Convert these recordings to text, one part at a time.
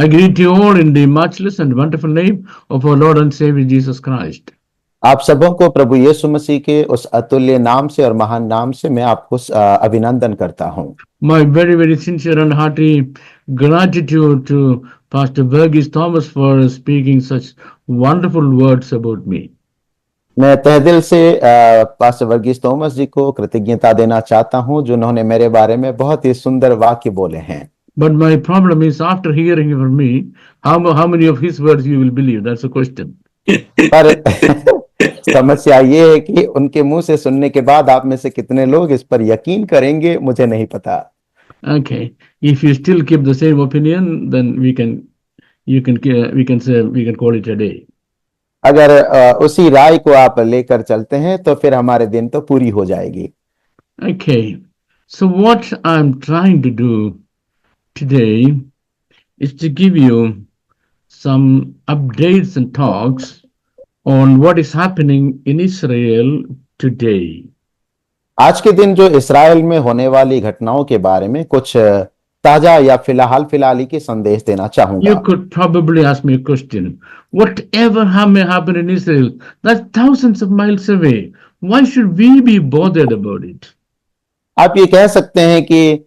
I greet you all in the matchless and wonderful name of our Lord and Savior Jesus Christ. आप सबों को प्रभु यीशु मसीह के उस अतुल्य नाम से और महान नाम से मैं आपको अभिनंदन करता हूं। My very, very sincere and hearty gratitude to Pastor Verghese Thomas for speaking such wonderful words about me. मैं तहे दिल से पास्टर वर्गीस थॉमस जी को कृतज्ञता देना चाहता हूं, जो उन्होंने मेरे बारे में बहुत ही सुंदर वाक्य बोले हैं। But my problem is, after hearing from me, how many of his words you will believe? That's the question. पर समस्या ये है कि उनके मुंह से सुनने के बाद आप में से कितने लोग इस पर यकीन करेंगे, मुझे नहीं पता। Okay, if you still keep the same opinion, then we can call it a day. अगर उसी राय को आप लेकर चलते हैं तो फिर हमारे दिन तो पूरी हो जाएगी। Okay, so what I'm trying to do today is to give you some updates and talks on what is happening in Israel today. आज के दिन जो इस्राएल में होने वाली घटनाओं के बारे में कुछ ताजा या फिलहाल के संदेश देना चाहूंगा। You could probably ask me a question. Whatever may happen in Israel, that's thousands of miles away. Why should we be bothered about it? आप ये कह सकते हैं कि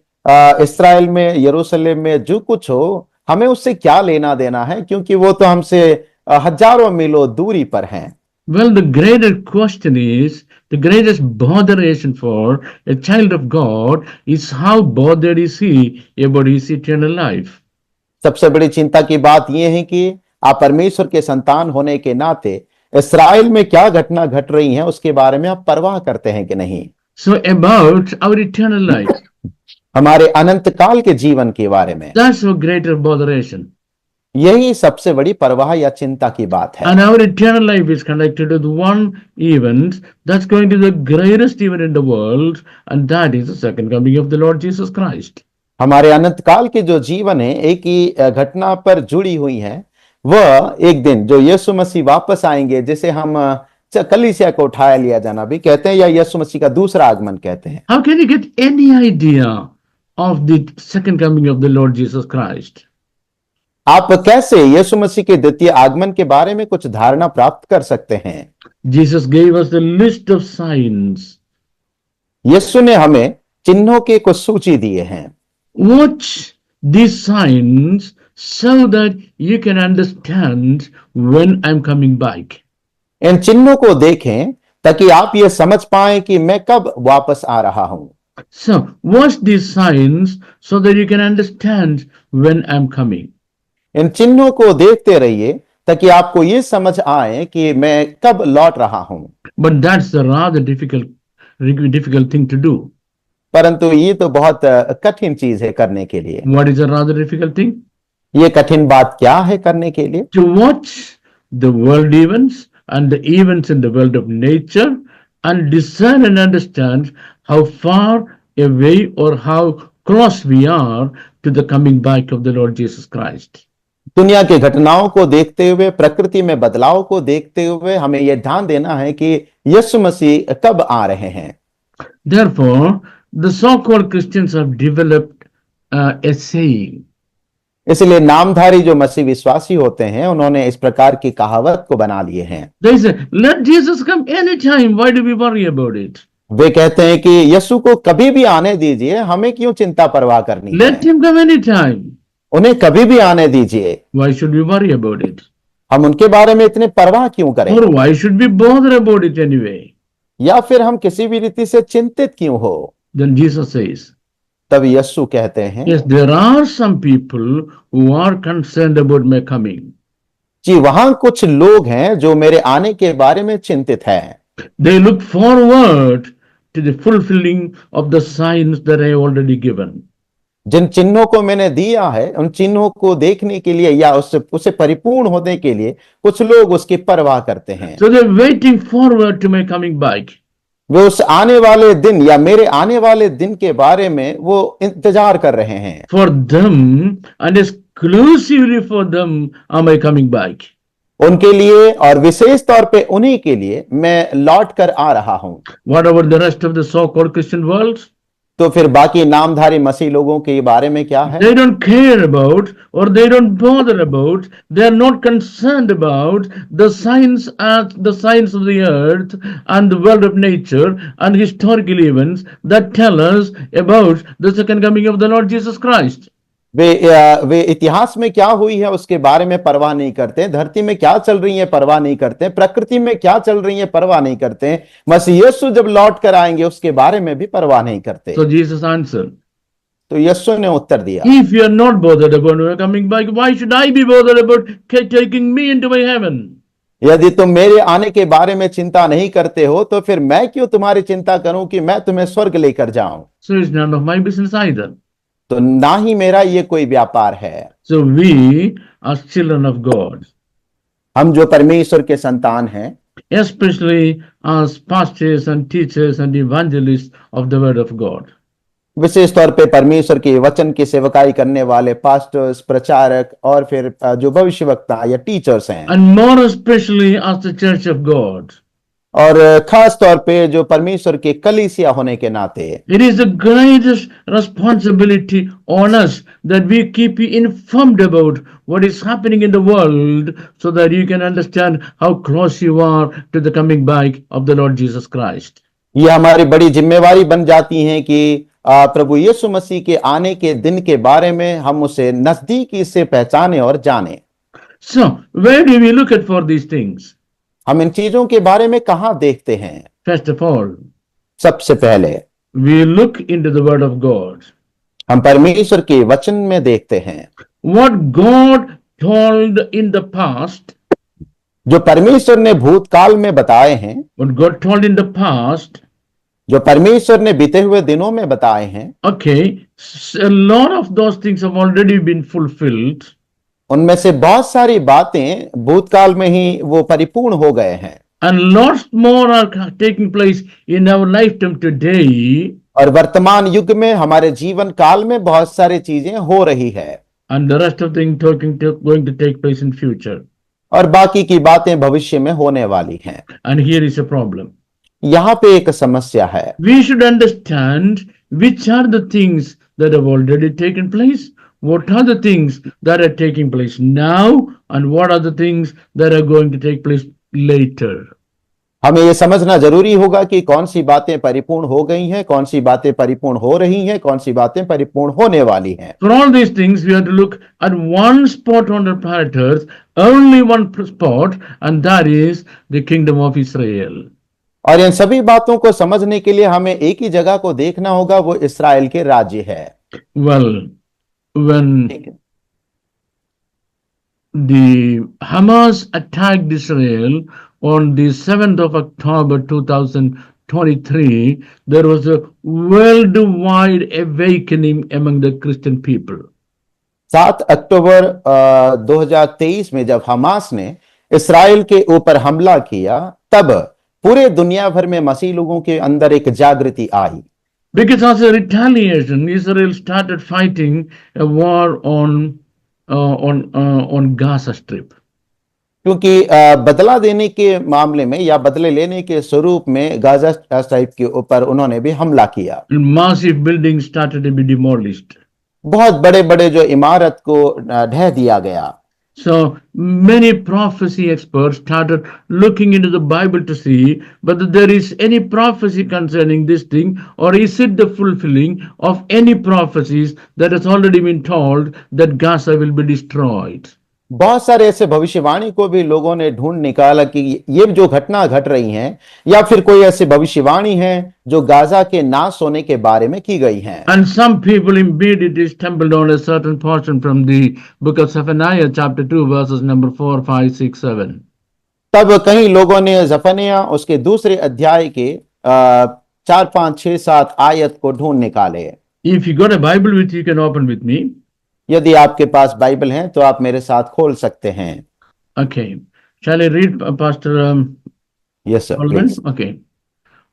इस्राएल में, यरूशलेम में जो कुछ हो, हमें उससे क्या लेना देना है, क्योंकि वो तो हमसे हजारों मीलों दूरी पर हैं। Well, the greatest botheration for a child of God is how bothered is he about his eternal life. सबसे बड़ी चिंता की बात यह है कि आप परमेश्वर के संतान होने के नाते इस्राएल में क्या घटना घट रही है उसके बारे में आप परवाह करते हैं कि नहीं। So about our eternal life. हमारे अनंत काल के जीवन के बारे में। That's a greater botheration. यही सबसे बड़ी परवाह या चिंता की बात है। And our eternal life is connected with one event that's going to be the greatest event in the world, and that is the second coming of the Lord Jesus Christ. हमारे अनंत काल के जो जीवन है एक ही घटना पर जुड़ी हुई है, वह एक दिन जो यीशु मसीह वापस आएंगे, जिसे हम कलीसिया को उठाया लिया जाना भी कहते हैं या यीशु मसीह का दूसरा आगमन कहते हैं। How can you get any idea of the second coming of the Lord Jesus Christ? आप कैसे यीशु मसीह के द्वितीय आगमन के बारे में कुछ धारणा प्राप्त कर सकते हैं? Jesus gave us the list of signs. यीशु ने हमें चिन्हों के कुछ सूची दिए हैं। Watch these signs so that you can understand when I'm coming back. इन चिन्हों को देखें ताकि आप ये समझ पाएं कि मैं कब वापस आ रहा हूं। So watch these signs so that you can understand when I'm coming. इन चिन्हों को देखते रहिए ताकि आपको ये समझ आए कि मैं कब लौट रहा हूं। But that's a rather difficult thing to do. परंतु ये तो बहुत कठिन चीज है करने के लिए। What is a rather difficult thing? ये कठिन बात क्या है करने के लिए? To watch the world events and the events in the world of nature and discern and understand how far away or how close we are to the coming back of the Lord Jesus Christ. दुनिया के घटनाओं को देखते हुए, प्रकृति में बदलाव को देखते हुए हमें यह ध्यान देना है कि यीशु मसीह कब आ रहे हैं। Therefore, the so-called Christians have developed a saying. इसलिए नामधारी जो मसीह विश्वासी होते हैं, उन्होंने इस प्रकार की कहावत को बना लिए हैं। They say, "Let Jesus come anytime. Why do we worry about it?" वे कहते हैं कि यीशु को कभी भी आने दीजिए, हमें क्यों चिंता परवाह करनी है। Let him come anytime. उन्हें कभी भी आने दीजिए। Why should we worry about it? हम उनके बारे में इतने परवाह क्यों करें? Or why should we bother about it anyway? या फिर हम किसी भी रीति से चिंतित क्यों हो? Then Jesus says, तब यीशु कहते हैं, yes, there are some people who are concerned about my coming. जी वहां कुछ लोग हैं जो मेरे आने के बारे में चिंतित हैं। They look forward to the fulfilling of the signs that I already given. जिन चिन्हों को मैंने दिया है, उन चिन्हों को देखने के लिए या उससे परिपूर्ण होने के लिए कुछ लोग उसकी परवाह करते हैं। So they're waiting forward to my coming back. वे उस आने वाले दिन या मेरे आने वाले दिन के बारे में वो इंतजार कर रहे हैं। For them and exclusively for them am I coming back. उनके लिए और विशेष तौर पे उन्हीं के लिए मैं लौट कर आ रहा हूं। What about the rest of the so-called Christian world? तो फिर बाकी नामधारी मसीह लोगों के बारे में क्या है? They don't care about, or they don't bother about, they are not concerned about the signs of the earth and the world of nature and historical events that tell us about the second coming of the Lord Jesus Christ. वे इतिहास में क्या हुई है उसके बारे में परवाह नहीं करते, धरती में क्या चल रही है परवाह नहीं करते, प्रकृति में क्या चल रही है परवाह नहीं करते, मसीह यीशु जब लौट कर आएंगे उसके बारे में भी परवाह नहीं करते। So Jesus answered, तो यीशु ने उत्तर दिया, if you are not bothered about my coming back, why should I be bothered about taking me into my heaven? यदि तुम मेरे आने के बारे में चिंता नहीं करते हो तो फिर मैं क्यों तुम्हारी चिंता करूं कि मैं तुम्हें स्वर्ग लेकर जाऊं? So it's none of my business either. तो ना ही मेरा ये कोई व्यापार है। So we are children of God, हम जो परमेश्वर के संतान हैं, especially as pastors and teachers and evangelists of the word of God. विशेष तौर पे परमेश्वर के वचन की सेवकाई करने वाले पास्टर्स, प्रचारक और फिर जो भविष्यवक्ता या टीचर्स हैं, And more especially as the church of God. और खास तौर पे जो परमेश्वर के कलीसिया होने के नाते It is the greatest responsibility on us that we keep you informed about what is happening in the world so that you can understand how close you are to the coming back of the Lord Jesus Christ. ये हमारी बड़ी जिम्मेवारी बन जाती है कि प्रभु यीशु मसीह के आने के दिन के बारे में हम उसे नजदीकी से पहचाने और जाने। So, where do we look at for these things? हम इन चीजों के बारे में कहाँ देखते हैं? First of all, सबसे पहले we look into the Word of God. हम परमेश्वर के वचन में देखते हैं। What God told in the past, जो परमेश्वर ने भूतकाल में बताए हैं, what God told in the past, जो परमेश्वर ने बीते हुए दिनों में बताए हैं, okay, a lot of those things have already been fulfilled. उनमें से बहुत सारी बातें भूतकाल में ही वो परिपूर्ण हो गए हैं, And lots more are taking place in our lifetime today. और वर्तमान युग में हमारे जीवन काल में बहुत सारी चीजें हो रही है, And the rest of things going to take place in future. और बाकी की बातें भविष्य में होने वाली हैं। And here is a problem. यहाँ पे एक समस्या है। We should understand which are the things that have already taken place, what are the things that are taking place now, and what are the things that are going to take place later. हमें ये समझना जरूरी होगा कि कौन सी बातें परिपूर्ण हो गई हैं, कौन सी बातें परिपूर्ण हो रही हैं, कौन सी बातें परिपूर्ण होने वाली हैं। For all these things, we have to look at one spot on the planet Earth, only one spot, and that is the kingdom of Israel. और इन सभी बातों को समझने के लिए हमें एक ही जगह को देखना होगा, वो इस्राएल के राज्य है। Well, when the Hamas attacked Israel on the 7th of October 2023, there was a worldwide awakening among the Christian people. 7 अक्टूबर 2023 में जब हमास ने इस्राएल के ऊपर हमला किया, तब पूरे दुनिया भर में मसीह लोगों के अंदर एक जागृति आई। Because as a retaliation, Israel started fighting a war on Gaza Strip. क्योंकि बदला देने के मामले में या बदले लेने के स्वरूप में गाजा स्ट्रिप के ऊपर उन्होंने भी हमला किया। Massive buildings started to be demolished. बहुत बड़े बड़े जो इमारत को ढह दिया गया। So many prophecy experts started looking into the Bible to see whether there is any prophecy concerning this thing, or is it the fulfilling of any prophecies that has already been told that Gaza will be destroyed. बहुत सारे ऐसे भविष्यवाणी को भी लोगों ने ढूंढ निकाला कि ये जो घटना घट रही हैं, या फिर कोई ऐसी भविष्यवाणी है जो गाजा के नाश होने के बारे में की गई हैं। And some people immediately stumbled on a certain portion from the book of Zephaniah chapter 2 verses number 4, 5, 6, 7. तब कई लोगों ने जफनिया उसके दूसरे अध्याय के 4, 5, 6, 7 आयत को ढूंढ निकाले। If you got a Bible with you, you can open with me. यदि आपके पास बाइबल है तो आप मेरे साथ खोल सकते हैं। Okay. Shall I read, Pastor? Yes, sir. Please. Okay.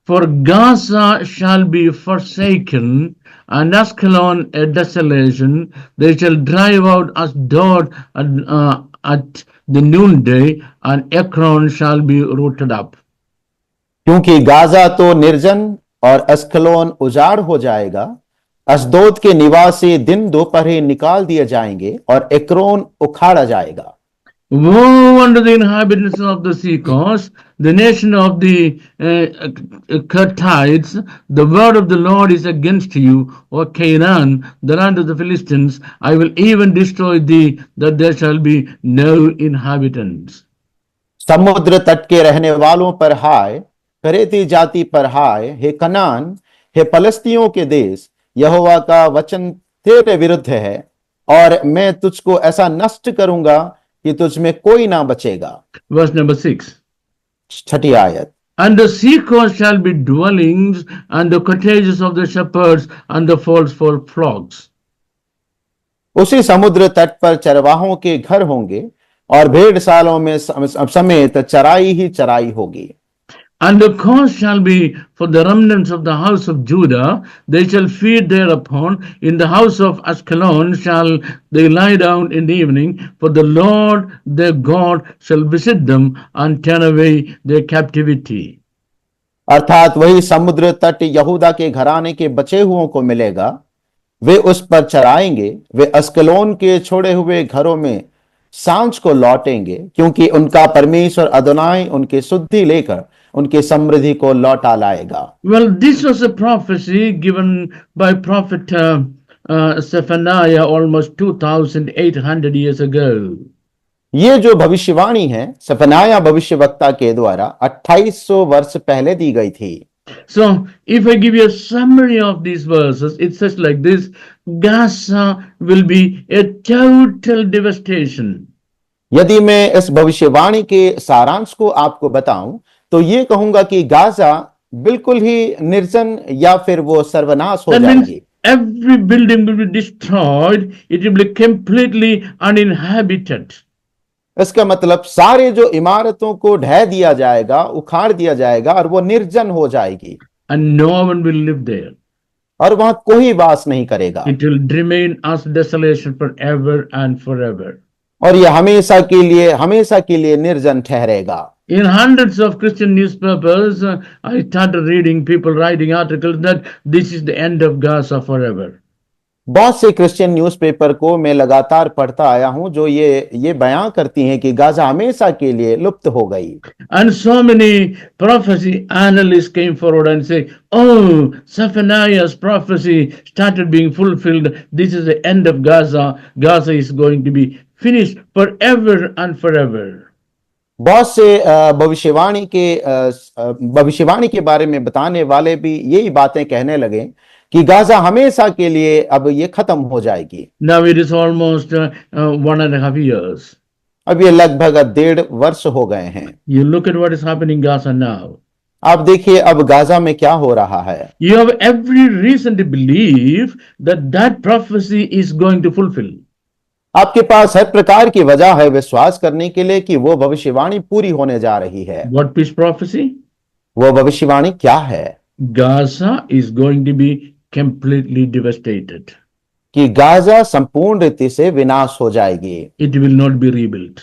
For Gaza shall be forsaken, and Ascalon a desolation. They shall drive out Ashdod at the noonday, and Ekron shall be rooted up. क्योंकि Gaza तो निर्जन और Ascalon उजाड़ हो जाएगा। अशदोद के निवासी दिन दोपहर निकाल दिए जाएंगे और एक्रोन उखाड़ा जाएगा। Woe unto the inhabitants of the sea coast, the nation of the Cuthites. The word of the Lord is against you, O Canaan, the land of the Philistines. I will even destroy thee, that there shall be no inhabitants. समुद्र तट के रहने वालों पर हाय, करेती जाति पर हाय, हे कनान, हे पलस्तियों के देश, यहोवा का वचन तेरे विरुद्ध है, और मैं तुझको ऐसा नष्ट करूंगा कि तुझ में कोई ना बचेगा। Verse number 6. छठी आयत। And the sea coast shall be dwellings, and the cottages of the shepherds, and the folds for flocks. उसी समुद्र तट पर चरवाहों के घर होंगे और भेड़शालाओं में समेत चराई ही चराई होगी। And the coast shall be for the remnants of the house of Judah. They shall feed thereupon. In the house of Ashkelon shall they lie down in the evening. For the Lord their God shall visit them and turn away their captivity. अर्थात वही समुद्र तट यहूदा के घराने के बचे हुओं को मिलेगा, वे उस पर चराएंगे। वे अस्कलोन के छोड़े हुए घरों में सांझ को लौटेंगे, क्योंकि उनका परमेश्वर अदोनाई उनकी शुद्धि लेकर उनकी समृद्धि को लौटा लाएगा। Well, this was a prophecy given by prophet Zephaniah almost 2,800 years ago. ये जो भविष्यवाणी है सफनाया भविष्यवक्ता के द्वारा 2800 वर्ष पहले दी गई थी। So, if I give you a summary of these verses, it says like this: Gaza will be a total devastation. यदि मैं इस भविष्यवाणी के सारांश को आपको बताऊं तो ये कहूंगा कि गाजा बिल्कुल ही निर्जन या फिर वो सर्वनाश हो That means जाएगी। every building will be destroyed. It will be completely uninhabited. इसका मतलब सारे जो इमारतों को ढह दिया जाएगा, उखाड़ दिया जाएगा और वो निर्जन हो जाएगी। And no one will live there. और वहां कोई वास नहीं करेगा। It will remain as desolation forever and forever. और ये हमेशा के लिए निर्जन ठहरेगा। In hundreds of Christian newspapers, I started reading people writing articles that this is the end of Gaza forever. बहुत से क्रिश्चियन न्यूज़पेपर को मैं लगातार पढ़ता आया हूं जो ये बयां करती हैं कि गाजा हमेशा के लिए लुप्त हो गई। And so many prophecy analysts came forward and say, "Oh, Zephaniah's prophecy started being fulfilled. This is the end of Gaza. Gaza is going to be finished forever and forever." बहुत से भविष्यवाणी के बारे में बताने वाले भी यही बातें कहने लगे कि गाजा हमेशा के लिए अब ये खत्म हो जाएगी। Now it is almost 1.5 years. अब ये लगभग 1.5 वर्ष हो गए हैं। You look at what is happening in Gaza now. आप देखिए अब गाजा में क्या हो रहा है। You have every reason to believe that prophecy is going to fulfill. आपके पास हर प्रकार की वजह है विश्वास करने के लिए कि वो भविष्यवाणी पूरी होने जा रही है। What is prophecy? वो भविष्यवाणी क्या है? Gaza is going to be completely devastated. कि गाजा संपूर्ण रीति से विनाश हो जाएगी। It will not be rebuilt.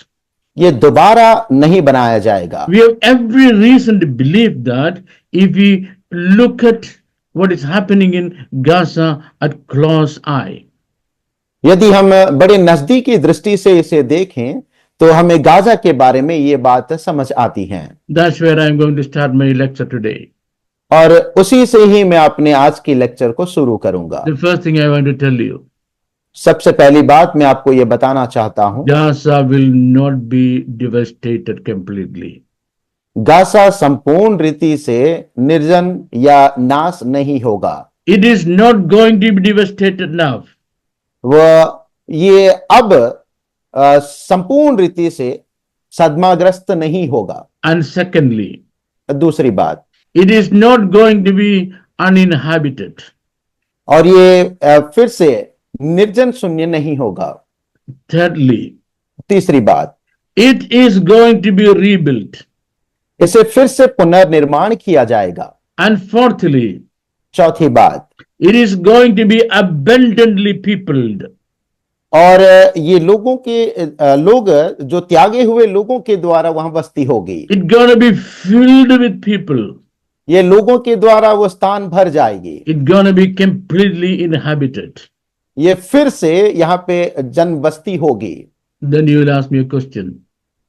ये दोबारा नहीं बनाया जाएगा। We have every reason to believe that if we look at what is happening in Gaza at close eye. यदि हम बड़े नजदीकी दृष्टि से इसे देखें तो हमें गाजा के बारे में ये बात समझ आती है। That's where I am going to start my lecture today. और उसी से ही मैं अपने आज की लेक्चर को शुरू करूंगा। The first thing I want to tell you, सबसे पहली बात मैं आपको ये बताना चाहता हूं, Gaza will not be devastated completely. Gaza संपूर्ण रीति से निर्जन या नाश नहीं होगा। It is not going to be devastated now. ये अब संपूर्ण रीति से सदमाग्रस्त नहीं होगा। And secondly, दूसरी बात, it is not going to be uninhabited. और ये फिर से निर्जन शून्य नहीं होगा। Thirdly, तीसरी बात, it is going to be rebuilt. इसे फिर से पुनर्निर्माण किया जाएगा। And fourthly, चौथी बात, it is going to be abundantly peopled. और ये लोग जो त्यागे हुए लोगों के द्वारा वहां बस्ती होगी। It's going to be filled with people. ये लोगों के द्वारा वो स्थान भर जाएगी। It's gonna be completely inhabited. ये फिर से यहाँ पे जनबस्ती होगी। Then you will ask me a question.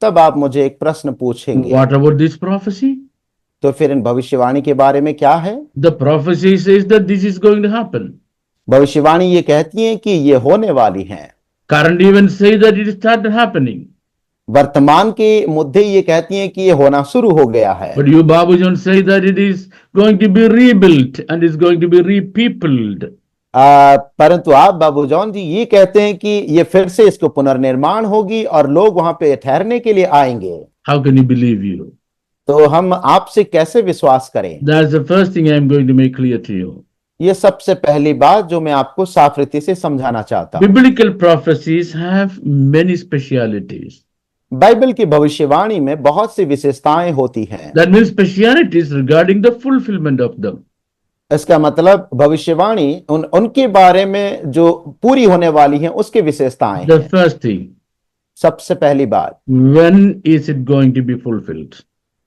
तब आप मुझे एक प्रश्न पूछेंगे, What about this prophecy? तो फिर इन भविष्यवाणी के बारे में क्या है? The prophecy says that this is going to happen. भविष्यवाणी ये कहती है कि ये होने वाली हैं। Current events say that it started happening. वर्तमान के मुद्दे ये कहती हैं कि ये होना शुरू हो गया है। But you, Babujan, say that it is going to be rebuilt and is going to be repeopled. परंतु आप बाबूजॉन जी ये कहते हैं कि ये फिर से इसको पुनर्निर्माण होगी और लोग वहां पे ठहरने के लिए आएंगे। How can you believe you? तो हम आपसे कैसे विश्वास करें? That's the first thing I am going to make clear to you. ये सबसे पहली बात जो मैं आपको साफ रीति से समझाना चाहता हूं। Biblical prophecies have many specialities. Bible की भविष्यवाणी में बहुत सी विशेषताएं होती हैं। That means specialities regarding the fulfillment of them. इसका मतलब भविष्यवाणी उनके बारे में जो पूरी होने वाली हैं उसकी विशेषताएं The हैं। first thing, सबसे पहली बात, when is it going to be fulfilled?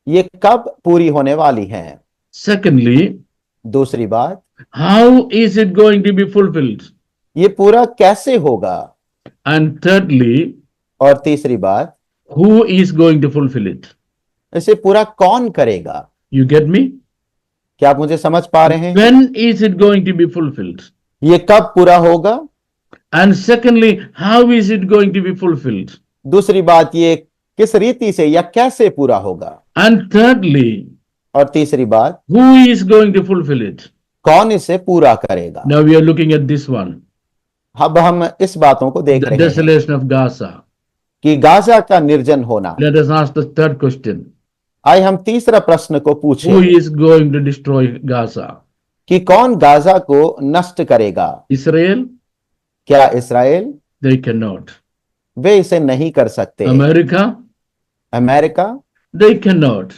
ये कब पूरी होने वाली हैं? Secondly, दूसरी बात, how is it going to be fulfilled? ये पूरा कैसे होगा? And thirdly, और तीसरी बात, who is going to fulfill it? इसे पूरा कौन करेगा? You get me? क्या आप मुझे समझ पा रहे हैं? When is it going to be fulfilled? ये कब पूरा होगा? And secondly, how is it going to be fulfilled? दूसरी बात, ये किस रीति से या कैसे पूरा होगा? And thirdly, और तीसरी बात, who is going to fulfill it? कौन इसे पूरा करेगा? Now we are looking at this one, अब हम इस बातों को देख the रहे हैं desolation of Gaza. कि गाजा का निर्जन होना। Let us ask the third question. आइए हम तीसरा प्रश्न को Who पूछें is going to destroy Gaza? कि कौन गाजा को नष्ट करेगा? Israel? क्या इसराइल? They cannot. वे इसे नहीं कर सकते। America? अमेरिका? They cannot.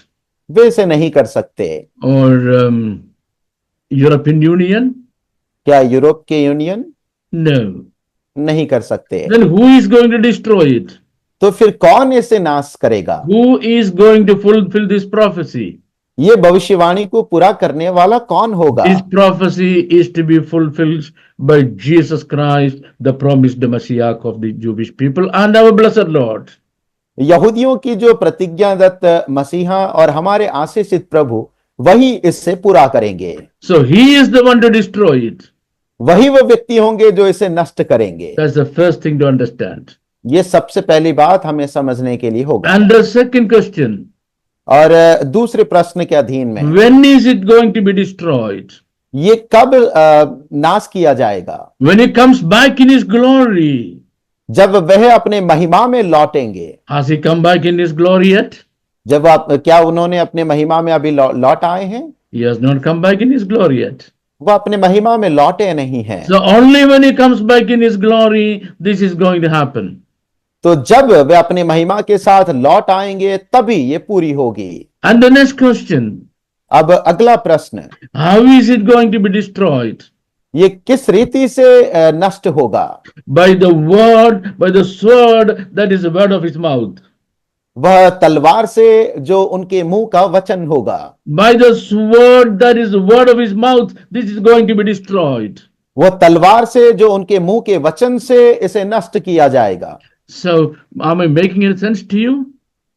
वे इसे नहीं कर सकते। Or European Union? क्या यूरोप के यूनियन? No. नहीं कर सकते। Then who is going to destroy it? तो फिर कौन इसे नाश करेगा? Who is going to fulfill this prophecy? ये भविष्यवाणी को पूरा करने वाला कौन होगा? This prophecy is to be fulfilled by Jesus Christ, the promised Messiah of the Jewish people and our blessed Lord. यहूदियों की जो प्रतिज्ञादत्त मसीहा और हमारे आशीषित प्रभु वही इससे पूरा करेंगे। So he is the one to destroy it. वही वो व्यक्ति होंगे जो इसे नष्ट करेंगे। That's the first thing to understand. ये सबसे पहली बात हमें समझने के लिए होगा। And the second question, और दूसरे प्रश्न के अधीन में, when is it going to be destroyed? ये कब नाश किया जाएगा? When he comes back in his glory. जब वह अपने महिमा में लौटेंगे। Has he come back in his glory yet? जब क्या उन्होंने अपने महिमा में अभी लौट आए हैं? He has not come back in his glory yet. वो अपने महिमा में लौटे नहीं हैं। So only when he comes back in his glory, this is going to happen. तो जब वे अपने महिमा के साथ लौट आएंगे तभी ये पूरी होगी। And the next question, अब अगला प्रश्न, how is it going to be destroyed? ये किस रीति से नष्ट होगा? By the word, by the sword that is the word of his mouth. वह तलवार से जो उनके मुंह का वचन होगा। By the sword that is the word of his mouth, this is going to be destroyed. वो तलवार से जो उनके मुंह के वचन से इसे नष्ट किया जाएगा। So, am I making any sense to you?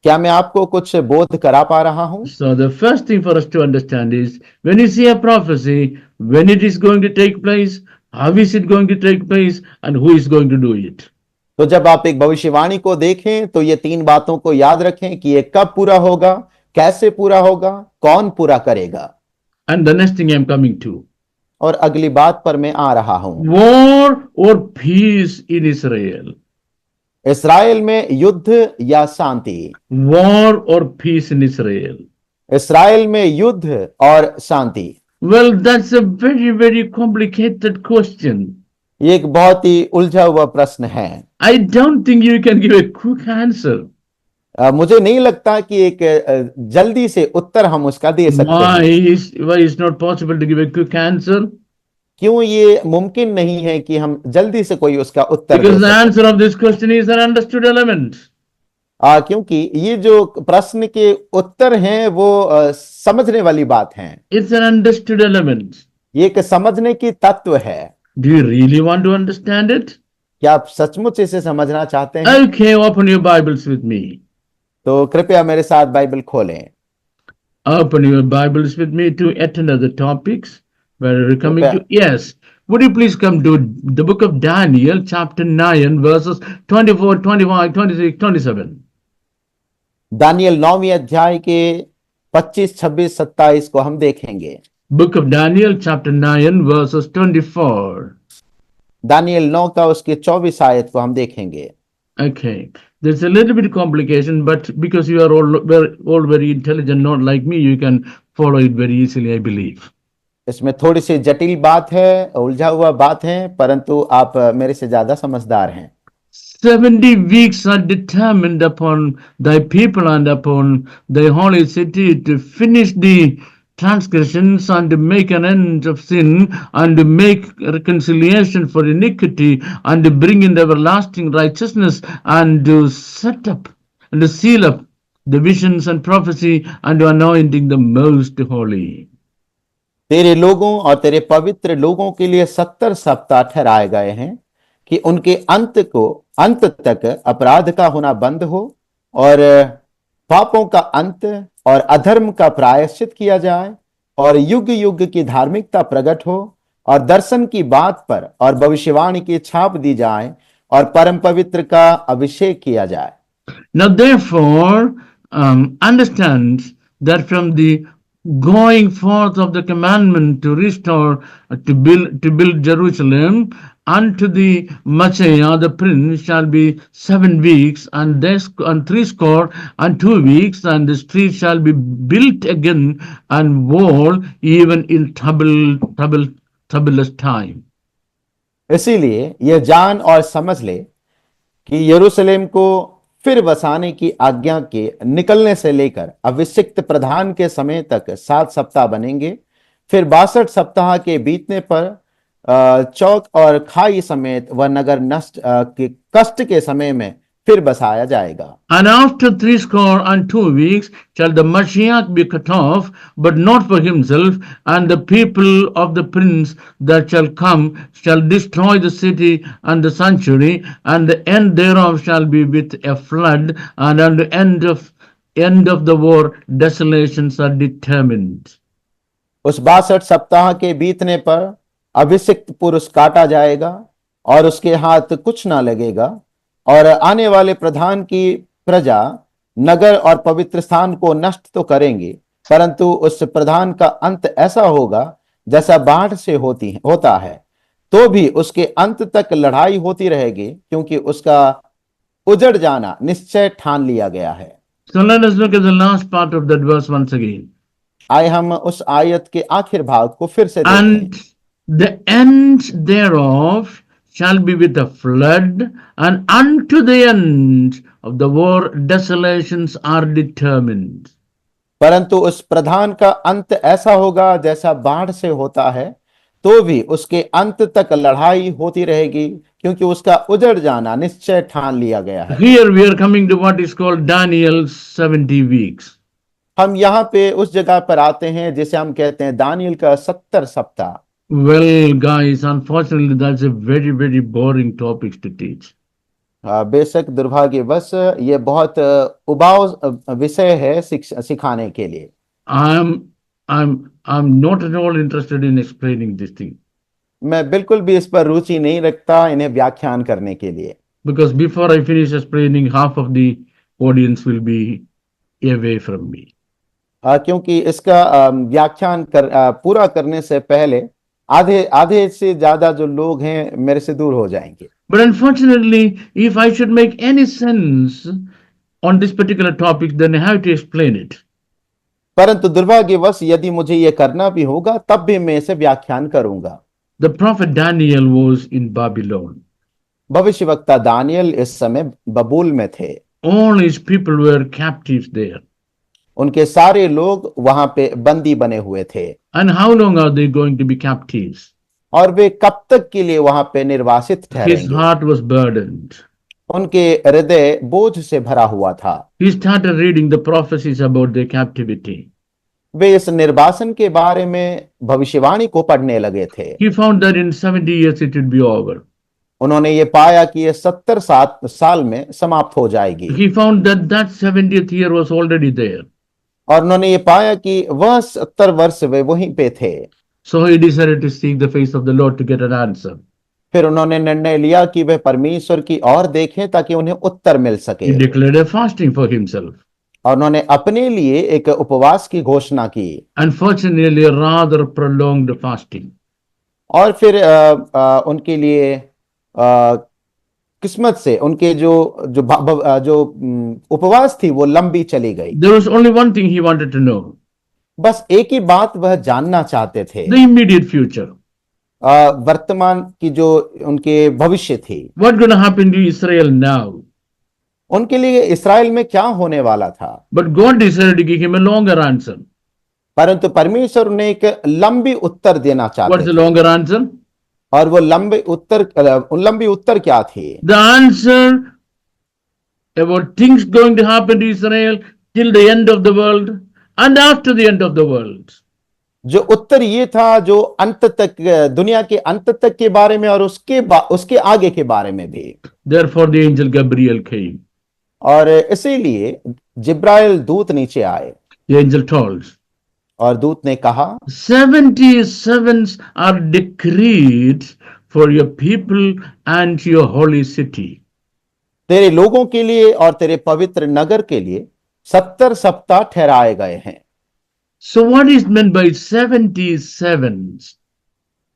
क्या मैं आपको कुछ बोध करा पा रहा हूं? So the first thing for us to understand is, when you see a prophecy, when it is going to take place, how is it going to take place, and who is going to do it? तो जब आप एक भविष्यवाणी को देखें तो ये तीन बातों को याद रखें कि ये कब पूरा होगा, कैसे पूरा होगा, कौन पूरा करेगा। And the next thing I am coming to, और अगली बात पर मैं आ रहा हूं, war or peace in Israel. Israel में युद्ध या शांति? War or peace in Israel. Israel में युद्ध और शांति? Well, that's a very, very complicated question. ये एक बहुत ही उलझा हुआ प्रश्न है। I don't think you can give a quick answer. मुझे नहीं लगता कि एक जल्दी से उत्तर हम उसका दे सकते हैं। Why is not possible to give a quick answer? क्यों ये मुमकिन नहीं है कि हम जल्दी से कोई उसका उत्तर दे Because the सकें? answer of this question is an understood element. क्योंकि ये जो प्रश्न के उत्तर हैं वो समझने वाली बात हैं। It's an understood element. ये एक समझने की तत्व है। Do you really want to understand it? क्या आप सचमुच इसे समझना चाहते हैं? Okay, open your Bibles with me. तो कृपया मेरे साथ बाइबल खोलें। Open your Bibles with me to yet another topics where we're coming कृपया to. Yes. Would you please come to the book of Daniel, chapter 9, verses 24, 25, 26, 27. Daniel 9वीं अध्याय के 25, 26, 27 को हम देखेंगे। Book of Daniel, chapter 9, verses 24. Daniel 9 का उसके 24 आयत को हम देखेंगे। Okay. There's a little bit complication, but because you are all very intelligent, not like me, you can follow it very easily, I believe. इसमें थोड़ी सी जटिल बात है, उलझा हुआ बात है, परंतु आप मेरे से ज्यादा समझदार हैं। 70 weeks are determined upon thy people and upon thy holy city to finish the transgressions and to make an end of sin and to make reconciliation for iniquity and to bring in everlasting righteousness and to set up and to seal up the visions and prophecy and to anointing the most holy. तेरे लोगों और तेरे पवित्र लोगों के लिए 70 सप्ताह ठहराए गए हैं कि उनके अंत तक अपराध का होना बंद हो और पापों का अंत और अधर्म का प्रायश्चित किया जाए और युग युग की धार्मिकता प्रकट हो और दर्शन की बात पर और भविष्यवाणी की छाप दी जाए और परम पवित्र का अभिषेक किया जाए। Now therefore understand that from the going forth of the commandment to restore to build Jerusalem unto the Messiah the prince shall be 7 weeks and 62 weeks, and the street shall be built again and wall even in troublous time. इसीलिए यह जान और समझ ले कि यरूशलेम को फिर बसाने की आज्ञा के निकलने से लेकर अभिषिक्त प्रधान के समय तक 7 सप्ताह बनेंगे, फिर 62 सप्ताह के बीतने पर चौक और खाई समेत वह नगर नष्ट के कष्ट के समय में फिर बसाया जाएगा। And after 62 weeks shall the Mashiach be cut off, but not for himself, and the people of the prince that shall come shall destroy the city and the sanctuary, and the end thereof shall be with a flood, and at the end of the war desolations are determined. उस 62 सप्ताह के बीतने पर अभिषिक्त पुरुष काटा जाएगा और उसके हाथ कुछ ना लगेगा, और आने वाले प्रधान की प्रजा नगर और पवित्र स्थान को नष्ट तो करेंगे, परंतु उस प्रधान का अंत ऐसा होगा जैसा बाढ़ से होता है, तो भी उसके अंत तक लड़ाई होती रहेगी, क्योंकि उसका उजड़ जाना निश्चय ठान लिया गया है। So let us look at the last part of that verse once again. आए हम उस आयत के आखिर भाग को फिर से देखें। And the end thereof shall be with a flood, and unto the end of the war desolations are determined. परंतु उस प्रधान का अंत ऐसा होगा जैसा बाढ़ से होता है, तो भी उसके अंत तक लड़ाई होती रहेगी, क्योंकि उसका उजड़ जाना निश्चय ठान लिया गया है। Here we are coming to what is called Daniel's 70 weeks. हम यहाँ पे उस जगह पर आते हैं जिसे हम कहते हैं दानियल का 70 सप्ताह। Well, guys, unfortunately, that's a very, very boring topic to teach. बेशक दुर्भाग्यवश ये बहुत उबाऊ विषय है सिखाने के लिए। I'm not at all interested in explaining this thing. मैं बिल्कुल भी इस पर रुचि नहीं रखता इन्हें व्याख्यान करने के लिए। Because before I finish explaining, half of the audience will be away from me. क्योंकि इसका व्याख्यान पूरा करने से पहले आधे से ज्यादा जो लोग हैं मेरे से दूर हो जाएंगे। But unfortunately, if I should make any sense on this particular topic, then I have to explain it. परंतु दुर्भाग्यवश यदि मुझे ये करना भी होगा तब भी मैं इसे व्याख्यान करूंगा। The prophet Daniel was in Babylon. भविष्यवक्ता दानियल इस समय बबूल में थे। All his people were captives there. उनके सारे लोग वहां पे बंदी बने हुए थे। And how long are they going to be captives? और वे कब तक के लिए वहां पे निर्वासित ठहरेंगे? His heart was burdened. उनके हृदय बोझ से भरा हुआ था। He started reading the prophecies about their captivity. वे इस निर्वासन के बारे में भविष्यवाणी को पढ़ने लगे थे। He found that in 70 years it would be over. उन्होंने ये पाया कि ये 70 साल में समाप्त हो जाएगी। He found that that 70th year was already there. और उन्होंने ये पाया कि वह 70 वर्ष वे वहीं पे थे। So he decided to seek the face of the Lord to get an answer. फिर उन्होंने निर्णय लिया कि वे परमेश्वर की ओर देखें ताकि उन्हें उत्तर मिल सके। He declared a fasting for himself. और उन्होंने अपने लिए एक उपवास की घोषणा की। Unfortunately, a rather prolonged fasting. और फिर उनके लिए किस्मत से उनके जो उपवास थी वो लंबी चली गई। There was only one thing he wanted to know. बस एक ही बात वह जानना चाहते थे, The immediate future. वर्तमान की जो उनके भविष्य थी। What's going to happen to Israel now? उनके लिए इस्राएल में क्या होने वाला था। But God decided to give him a longer answer. परंतु परमेश्वर उन्हें एक लंबी उत्तर देना What's चाहते the थे। longer answer? और वो लंबी उत्तर क्या थी? The answer about things going to happen to Israel till the end of the world and after the end of the world. जो उत्तर ये था जो अंत तक, दुनिया के अंत तक के बारे में और उसके आगे के बारे में भी। Therefore the angel Gabriel came. और इसीलिए जिब्राइल दूत नीचे आए। The angel told, और दूत ने कहा 77s are decreed for your people and your holy city. तेरे लोगों के लिए और तेरे पवित्र नगर के लिए 70 सप्ताह ठहराए गए हैं। So what is meant by 77s?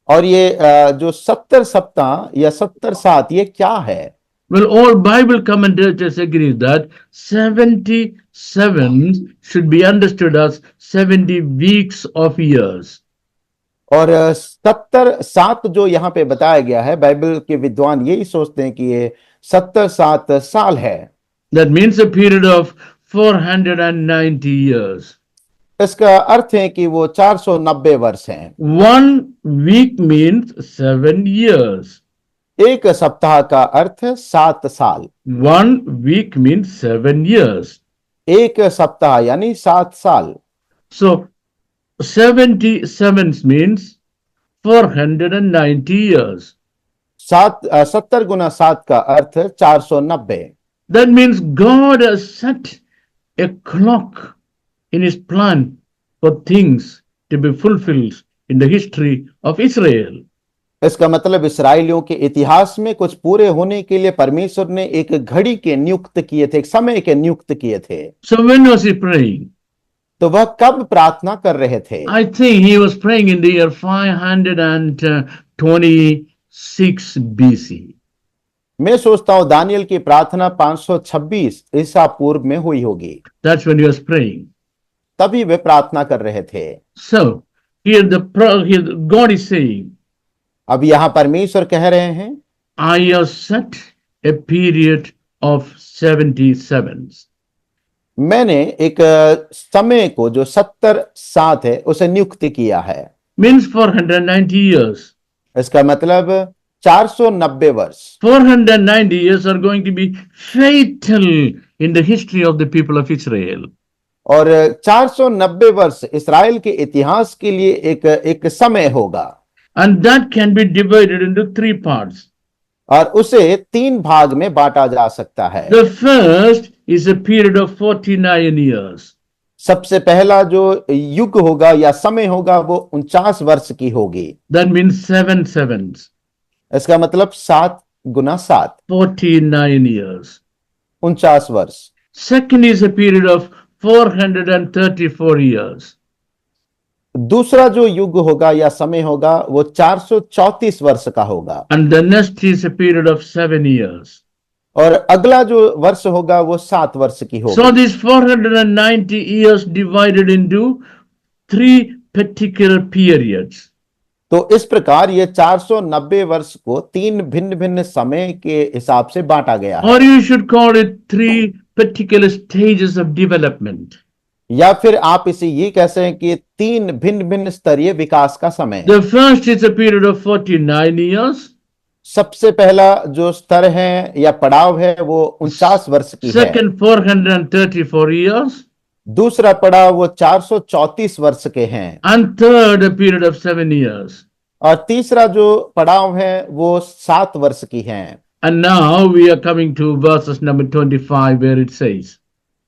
और ये जो 70 सप्ताह या 70 सात ये क्या है? Well, all Bible commentators agree that 77 should be understood as 70 weeks of years. और 70 सात जो यहाँ पे बताया गया है, बाइबल के विद्वान यही सोचते हैं कि ये 70 सात साल है। That means a period of 490 years. इसका अर्थ है कि वो 490 वर्ष हैं। 1 week means 7 years. एक सप्ताह का अर्थ 7 साल। 1 week means 7 years. एक सप्ताह यानी 7 साल। So 77 means 490 years. 70 गुना 7 का अर्थ 490। That means God has set a clock in his plan for things to be fulfilled in the history of Israel. इसका मतलब इस्राएलियों के इतिहास में कुछ पूरे होने के लिए परमेश्वर ने एक घड़ी के नियुक्त किए थे, एक समय के नियुक्त किए थे। So when was he praying? तो वह कब प्रार्थना कर रहे थे? I think he was praying in the year 526 BC. मैं सोचता हूं दानियल की प्रार्थना 526 ईसा पूर्व में हुई होगी। That's when he was praying. तभी वे प्रार्थना कर रहे थे। So here God is saying, अब यहां परमेश्वर कह रहे हैं, I have set a period of 77s. मैंने एक समय को जो 70 साथ है उसे नियुक्त किया है। Means 490 years. इसका मतलब 490 वर्ष। 490 years are going to be fatal in the history of the people of Israel. और 490 वर्ष इस्राएल के इतिहास के लिए एक समय होगा। And that can be divided into 3 parts. और उसे 3 भाग में बांटा जा सकता है। The first is a period of 49 years. सबसे पहला जो युग होगा या समय होगा वो 49 वर्ष की होगी। That means 7 sevens. इसका मतलब 7 गुना 7, 49 years. 49 वर्ष। Second is a period of 434 years. दूसरा जो युग होगा या समय होगा वो 434 वर्ष का होगा। And the next is a period of 7 years. और अगला जो वर्ष होगा वो 7 वर्ष की होगी। So these 490 years divided into 3 particular periods. तो इस प्रकार ये 490 वर्ष को 3 भिन्न भिन्न समय के हिसाब से बांटा गया है। Or you should call it 3 particular stages of development. या फिर आप इसे ये कह सकते हैं कि 3 भिन्न भिन्न स्तरीय विकास का समय। The first is a period of 49 years. सबसे पहला जो स्तर है या पड़ाव है वो 49 वर्ष की है। Second, 434 years. दूसरा पड़ाव वो 434 वर्ष के हैं। And third, a period of 7 years. और तीसरा जो पड़ाव है वो 7 वर्ष की हैं। And now we are coming to verses number 25, where it says,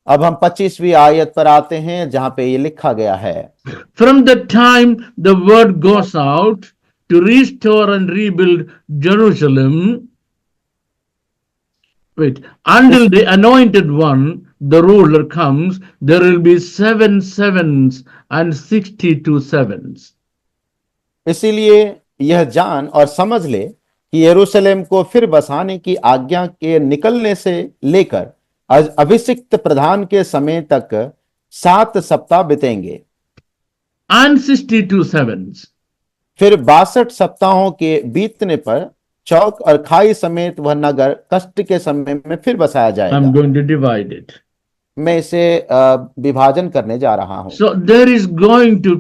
अब हम 25वीं आयत पर आते हैं जहां पे ये लिखा गया है, From the time the word goes out to restore and rebuild Jerusalem, until the anointed one, the ruler, comes, there will be 7 sevens and 62 sevens. इसीलिए यह जान और समझ ले कि यरूशलेम को फिर बसाने की आज्ञा के निकलने से लेकर अभिषिक्त प्रधान के समय तक 7 सप्ताह बीतेंगे And 62 sevens. फिर 62 सप्ताहों के बीतने पर चौक और खाई समेत वह नगर कष्ट के समय में फिर बसाया I'm जाएगा। going to divide it. मैं इसे विभाजन करने जा रहा हूं। So there is going to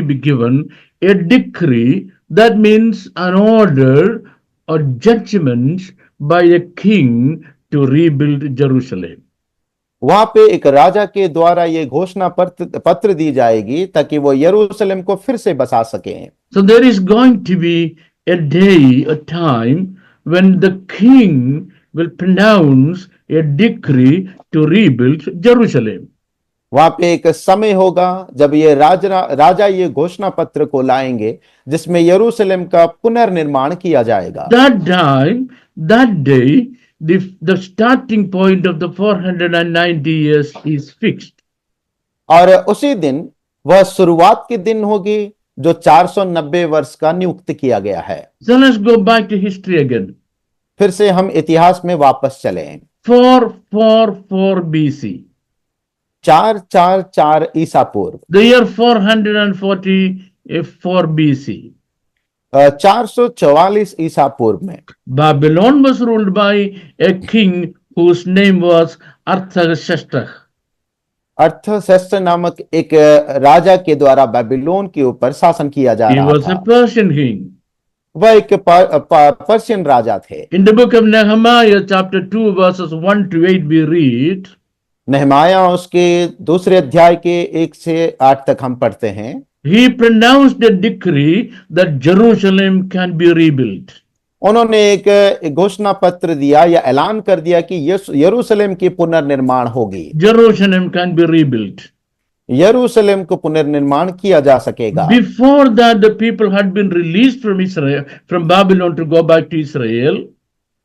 be given a decree, that means an order or judgment by a king to rebuild Jerusalem. वहां पे एक राजा के द्वारा ये घोषणा पत्र दी जाएगी ताकि वो यरूशलेम को फिर से बसा सकें। So there is going to be a day, a time when the king will pronounce a decree to rebuild Jerusalem. वहां पे एक समय होगा जब ये राजा ये घोषणा पत्र को लाएंगे जिसमें यरूशलेम का पुनर्निर्माण किया जाएगा। That time, that day, the starting point of the 490 years is fixed. और उसी दिन वह शुरुआत के दिन होगी जो 490 वर्ष का नियुक्त किया गया है। So let's go back to history again. फिर से हम इतिहास में वापस चलें। 444 BC. 444 ईसा पूर्व। The year 444 BC. 444 ईसा पूर्व में Babylon was ruled by a king whose name was Arthashasta. अर्थशस्त्र नामक एक राजा के द्वारा बेबीलोन के ऊपर शासन किया जा He रहा was a था। Persian king. वह एक पर्शियन राजा थे। In the book of Nehemiah, chapter 2, verses 1 to 8, we read, नहमाया उसके दूसरे अध्याय के 1 से 8 तक हम पढ़ते हैं। he pronounced a decree that Jerusalem can be rebuilt. उन्होंने एक घोषणा पत्र दिया या ऐलान कर दिया कि यरूशलेम की पुनर्निर्माण होगी। Jerusalem can be rebuilt. यरूशलेम को पुनर्निर्माण किया जा सकेगा। Before that, the people had been released from Israel, from Babylon, to go back to Israel.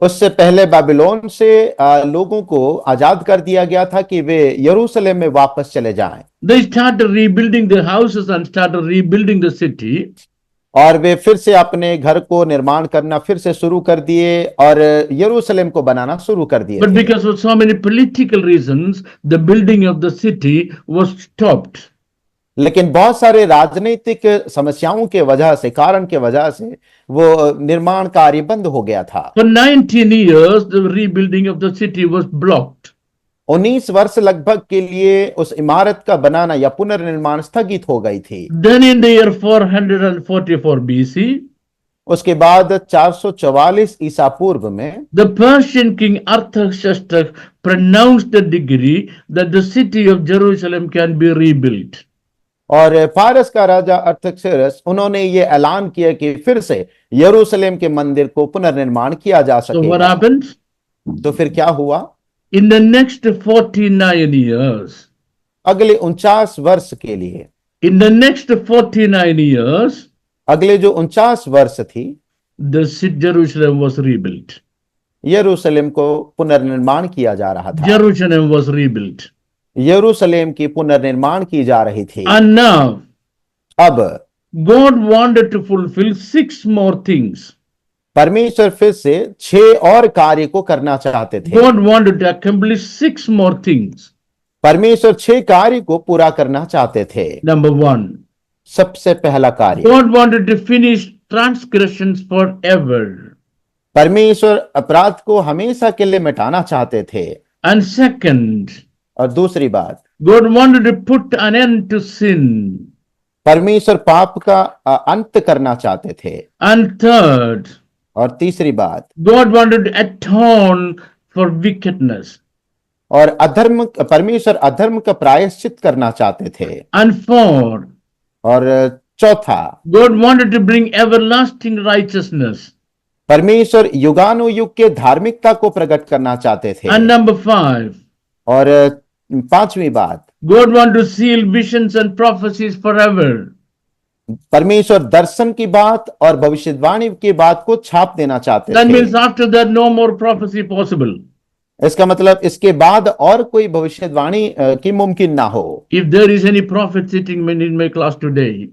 उससे पहले बेबीलोन से लोगों को आजाद कर दिया गया था कि वे यरूशलेम में वापस चले जाएं। They started rebuilding their houses and started rebuilding the city. और वे फिर से अपने घर को निर्माण करना फिर से शुरू कर दिए और यरूशलेम को बनाना शुरू कर दिए। But because of so many political reasons, the building of the city was stopped. लेकिन बहुत सारे राजनीतिक समस्याओं के वजह से कारण के वजह से वो निर्माण कार्य बंद हो गया था। For 19 years, the rebuilding of the city was blocked. 19 वर्ष लगभग के लिए उस इमारत का बनाना या पुनर्निर्माण स्थगित हो गई थी। Then in the year 444 BC, उसके बाद 444 ईसा पूर्व में the Persian king Arthashasta pronounced a decree that the city of Jerusalem can be rebuilt. और फारस का राजा अर्थशस्ता उन्होंने ये ऐलान किया कि फिर से यरूशलेम के मंदिर को पुनर्निर्माण किया जा So what सकेगा। happened? तो फिर क्या हुआ? In the next 49 years, अगले 49 वर्ष के लिए in the next 49 years, अगले जो 49 वर्ष थी the city Jerusalem was rebuilt. यरूशलेम को पुनर्निर्माण किया जा रहा था। Jerusalem was rebuilt. यरूशलेम की पुनर्निर्माण की जा रही थी। And now, अब God wanted to fulfill 6 more things. परमेश्वर फिर से 6 और कार्य को करना चाहते थे। God wanted to accomplish 6 more things. परमेश्वर 6 कार्य को पूरा करना चाहते थे। Number 1, सबसे पहला कार्य, God wanted to finish transgressions forever. परमेश्वर अपराध को हमेशा के लिए मिटाना चाहते थे। And second, और दूसरी बात, God wanted to put an end to sin. परमेश्वर पाप का अंत करना चाहते थे। And third, और तीसरी बात, God wanted to atone for wickedness. और अधर्म, परमेश्वर अधर्म का प्रायश्चित करना चाहते थे। And four, और चौथा, God wanted to bring everlasting righteousness. परमेश्वर युगानुयुग के धार्मिकता को प्रकट करना चाहते थे। And number five, और पांचवी बात, God wanted to seal visions and prophecies forever. परमेश्वर दर्शन की बात और भविष्यवाणी की बात को छाप देना चाहते That थे। means after that, no more prophecy possible. इसका मतलब इसके बाद और कोई भविष्यवाणी की मुमकिन ना हो। If there is any prophet sitting in my class today,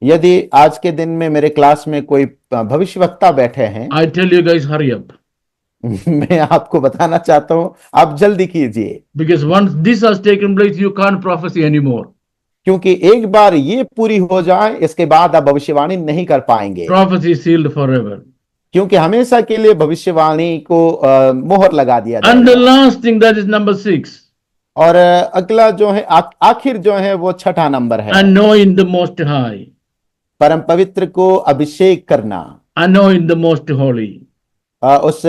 यदि आज के दिन में मेरे क्लास में कोई भविष्यवक्ता बैठे हैं, I tell you guys, hurry up. मैं आपको बताना चाहता हूं, आप जल्दी कीजिए, Because once this has taken place, you can't prophesy anymore. क्योंकि एक बार ये पूरी हो जाए, इसके बाद आप भविष्यवाणी नहीं कर पाएंगे, Prophecy is sealed forever. क्योंकि हमेशा के लिए भविष्यवाणी को मोहर लगा दिया And the जाएगा। last thing, that is number 6, और अगला जो है, आखिर जो है वो छठा नंबर है, anoint the Most High, परम पवित्र को अभिषेक करना, anoint the Most Holy. उस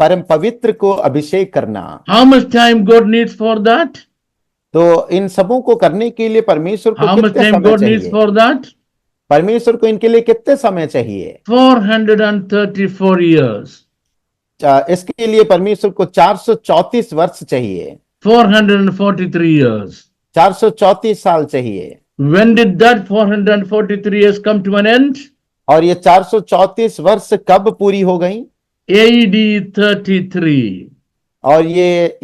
परम पवित्र को अभिषेक करना। How much time God needs for that? तो इन सबों को करने के लिए परमेश्वर को How much कितने time समय God needs चाहिए? for that? परमेश्वर को इनके लिए कितने समय चाहिए? 434 years. इसके लिए परमेश्वर को 434 वर्ष चाहिए, 443 years. 434 साल चाहिए। When did that 443 years come to an end? और ये 434 वर्ष कब पूरी हो गई? AD 33. और ये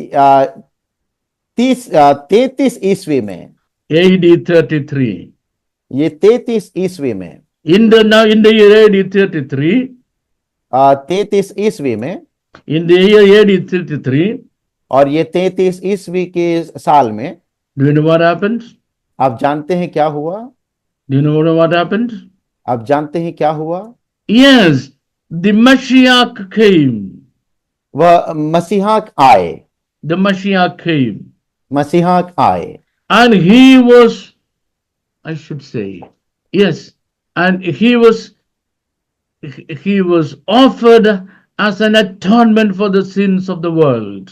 33 ईस्वी में, AD 33. ये 33 ईस्वी में, In the year AD 33, 33 ईस्वी में, in the year AD 33, और ये 33 ईस्वी के साल में, do you know what happened? आप जानते हैं क्या हुआ? Do you know what happened? आप जानते हैं क्या हुआ? Yes, the Mashiach came. वह मसीहा आए, The Mashiach came. मसीहा आए, And he was, I should say, yes, and he was offered as an atonement for the sins of the world.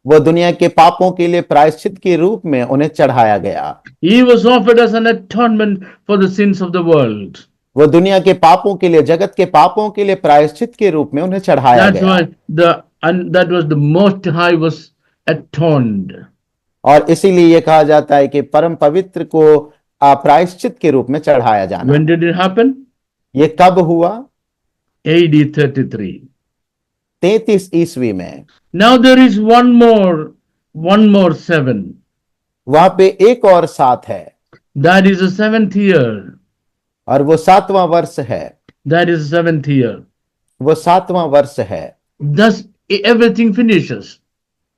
वो दुनिया के पापों के लिए प्रायश्चित के रूप में उन्हें चढ़ाया गया। He was offered as an atonement for the sins of the world. वो दुनिया के पापों के लिए, जगत के पापों के लिए प्रायश्चित के रूप में उन्हें चढ़ाया That's गया। why that was the Most High was atoned. और इसीलिए ये कहा जाता है कि परम पवित्र को प्रायश्चित के रूप में चढ़ाया जाना। When did it happen? ये कब हुआ? AD 33. 33 ईस्वी में। Now there is one more 7. वहां पे एक और 7 है, That is the 7th year. और वो 7वां वर्ष है। That is the 7th year. वो 7वां वर्ष है। Thus everything finishes.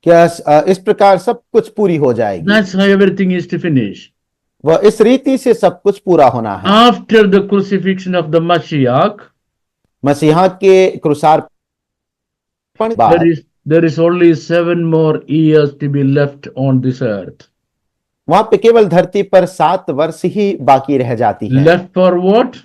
क्या इस प्रकार सब कुछ पूरी हो जाएगी? That's how everything is to finish. वह इस रीति से सब कुछ पूरा होना है। After the crucifixion of the Mashiach, मसीहा के क्रूसार्पण बाद there is only 7 more years to be left on this earth. वहां पे केवल धरती पर 7 वर्ष ही बाकी रह जाती है। Left for what?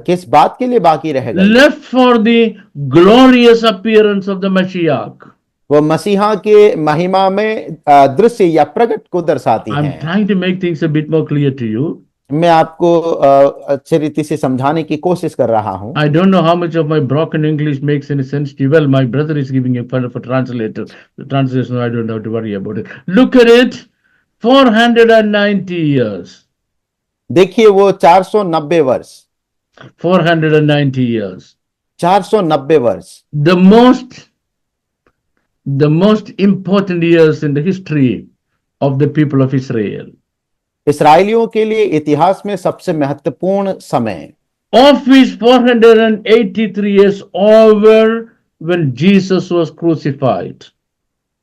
किस बात के लिए बाकी रह गई? Left for the glorious appearance of the Mashiach. वो मसीहा के महिमा में दृश्य या प्रकट को दर्शाती I'm है। trying to make things a bit more clear to you. मैं आपको अच्छी रीति से समझाने की कोशिश कर रहा हूं। I don't know how much of my broken English makes any sense to you. Well, my brother is giving a for translator. The translation, I don't have to worry about it. Look at it. 490 years. देखिए वो 490 वर्ष, 490 years. 490 वर्ष the most important years in the history of the people of Israel. इसराइलियों के लिए इतिहास में सबसे महत्वपूर्ण समय। Of which 483 years over when Jesus was crucified.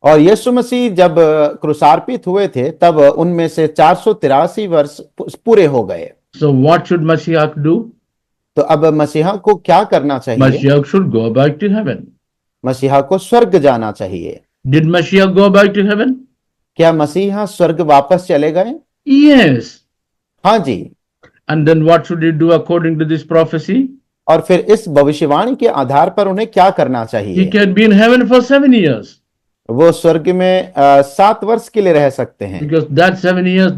और यीशु मसीह जब क्रूसार्पित हुए थे तब उनमें से 483 वर्ष पूरे हो गए। So what should Mashiach do? तो अब मसीहा को क्या करना चाहिए? Mashiach should go back to heaven. मसीहा को स्वर्ग जाना चाहिए। Did Mashiach go back to heaven? क्या मसीहा स्वर्ग वापस चले गए? Yes. हाँ जी। And then what should he do according to this prophecy? और फिर इस भविष्यवाणी के आधार पर उन्हें क्या करना He चाहिए? can be in heaven for 7 years. वो स्वर्ग में 7 वर्ष के लिए रह सकते हैं, Because that 7 years,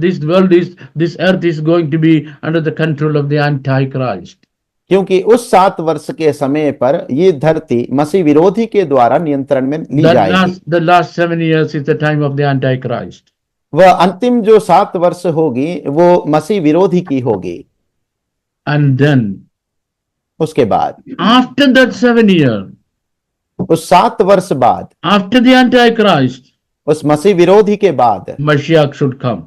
this earth is going to be under the control of the Antichrist. क्योंकि उस 7 वर्ष के समय पर ये धरती मसीह विरोधी के द्वारा नियंत्रण में ली जाएगी। The last 7 years is the time of the Antichrist. वह अंतिम जो 7 वर्ष होगी वो मसीह विरोधी की होगी। And then, उसके बाद after that 7 year, उस 7 वर्ष बाद, after the Antichrist, उस मसीह विरोधी के बाद Mashiach should come.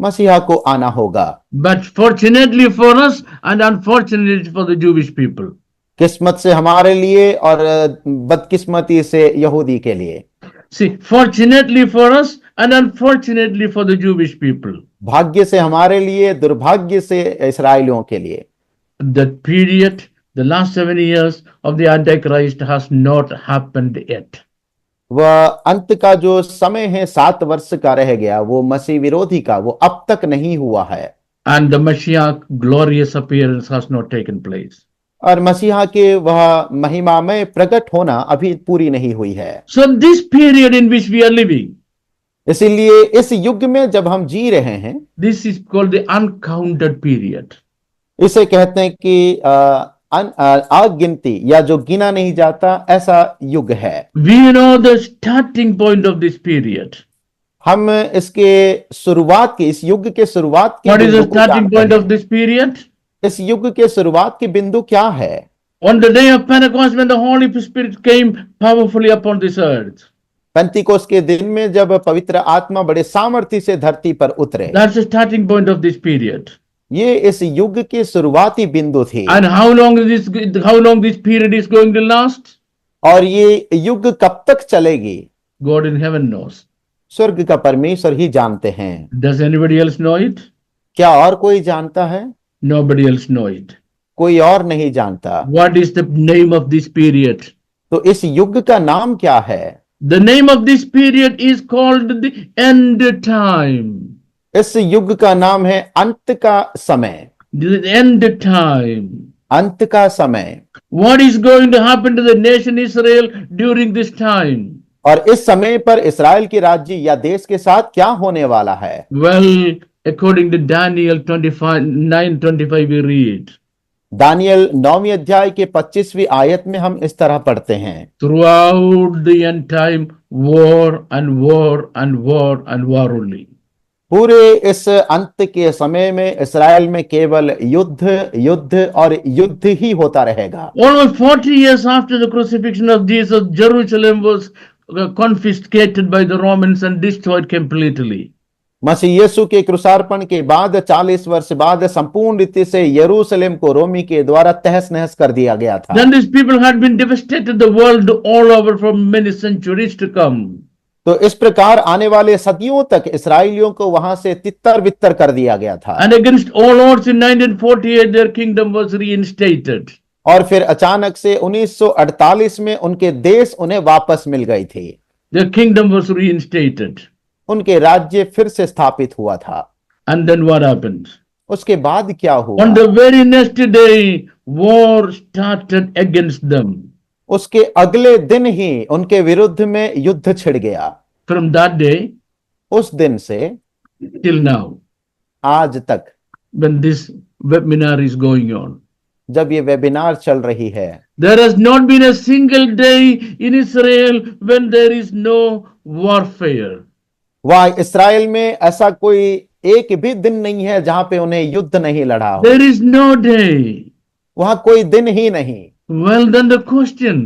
मसीहा को आना होगा। But fortunately for us and unfortunately for the Jewish people. किस्मत से हमारे लिए और बदकिस्मती से यहूदी के लिए। See, fortunately for us and unfortunately for the Jewish people. भाग्य से हमारे लिए, दुर्भाग्य से इस्राएलियों के लिए। That period, the last 7 years of the Antichrist has not happened yet. वह अंत का जो समय है 7 वर्ष का रह गया, वो मसीह विरोधी का, वो अब तक नहीं हुआ है। And the Mashiach glorious appearance has not taken place. और मसीहा के वह महिमामय प्रकट होना अभी पूरी नहीं हुई है। So this period in which we are living, इसीलिए इस युग में जब हम जी रहे हैं, this is called the uncounted period. इसे कहते हैं कि अगिनती या जो गिना नहीं जाता, ऐसा युग है। We know the starting point of this period. हम इसके शुरुआत की, इस युग के शुरुआत के What is the बिंदु को starting जानते point हैं। of this period? इस युग के शुरुआत की बिंदु क्या है? On the day of Pentecost, when the Holy Spirit came powerfully upon this earth. पेंतिकोस्त के दिन में जब पवित्र आत्मा बड़े सामर्थ्य से धरती पर उतरे, That's the starting point of this period. ये इस युग की शुरुआती बिंदु थी। And how long this period is going to last? और ये युग कब तक चलेगी? God in heaven knows. स्वर्ग का परमेश्वर ही जानते हैं। Does anybody else know it? क्या और कोई जानता है? Nobody else know it. कोई और नहीं जानता। What is the name of this period? तो इस युग का नाम क्या है? The name of this period is called the end time. इस युग का नाम है अंत का समय। The end time. अंत का समय। What is going to happen to the nation Israel during this time? और इस समय पर इस्राएल के राज्य या देश के साथ क्या होने वाला है? Well, according to Daniel 9:25 we read. Daniel 9वीं अध्याय के 25वीं आयत में हम इस तरह पढ़ते हैं, Throughout the end time, war and war and war and war only. पूरे इस अंत के समय में इस्राएल में केवल युद्ध, युद्ध और युद्ध ही होता रहेगा। Almost 40 years after the crucifixion of Jesus, Jerusalem was confiscated by the Romans and destroyed completely. मसीह यीशु के क्रूसार्पण के बाद 40 वर्ष बाद संपूर्ण रीति से यरूशलेम को रोमी के द्वारा तहस नहस कर दिया गया था। Then these people had been devastated the world all over for many centuries to come. तो इस प्रकार आने वाले सदियों तक इसराइलियों को वहां से तितर बितर कर दिया गया था। And against all odds in 1948 their kingdom was reinstated. और फिर अचानक से 1948 में उनके देश उन्हें वापस मिल गई थी। Their kingdom was reinstated. उनके राज्य फिर से स्थापित हुआ था। And then what happened? उसके बाद क्या हुआ? On the very next day, war started against them. उसके अगले दिन ही उनके विरुद्ध में युद्ध छिड़ गया। From that day उस दिन से till now, आज तक, when this webinar is going on, जब ये वेबिनार चल रही है, there has not been a single day in Israel when there is no warfare. वह इस्राएल में ऐसा कोई एक भी दिन नहीं है जहां पे उन्हें युद्ध नहीं लड़ा हो। There is no day. वहां कोई दिन ही नहीं। Well, then the question,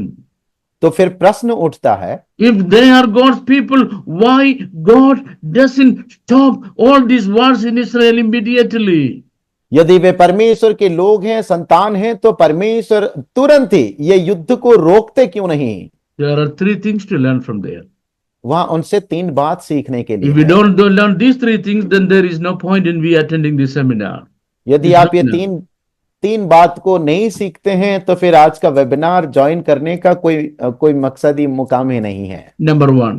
तो फिर प्रश्न उठता है, if they are God's people, why God doesn't stop all these wars in Israel immediately? यदि वे परमेश्वर के लोग हैं, संतान हैं, तो परमेश्वर तुरंत ही ये युद्ध को रोकते क्यों नहीं? There are three things to learn from there. वहां उनसे 3 बात सीखने के लिए If we है। don't learn these three things, then there is no point in we attending this seminar. यदि आप ये तीन बात को नहीं सीखते हैं तो फिर आज का वेबिनार ज्वाइन करने का कोई मकसदी मुकाम ही नहीं है। Number one,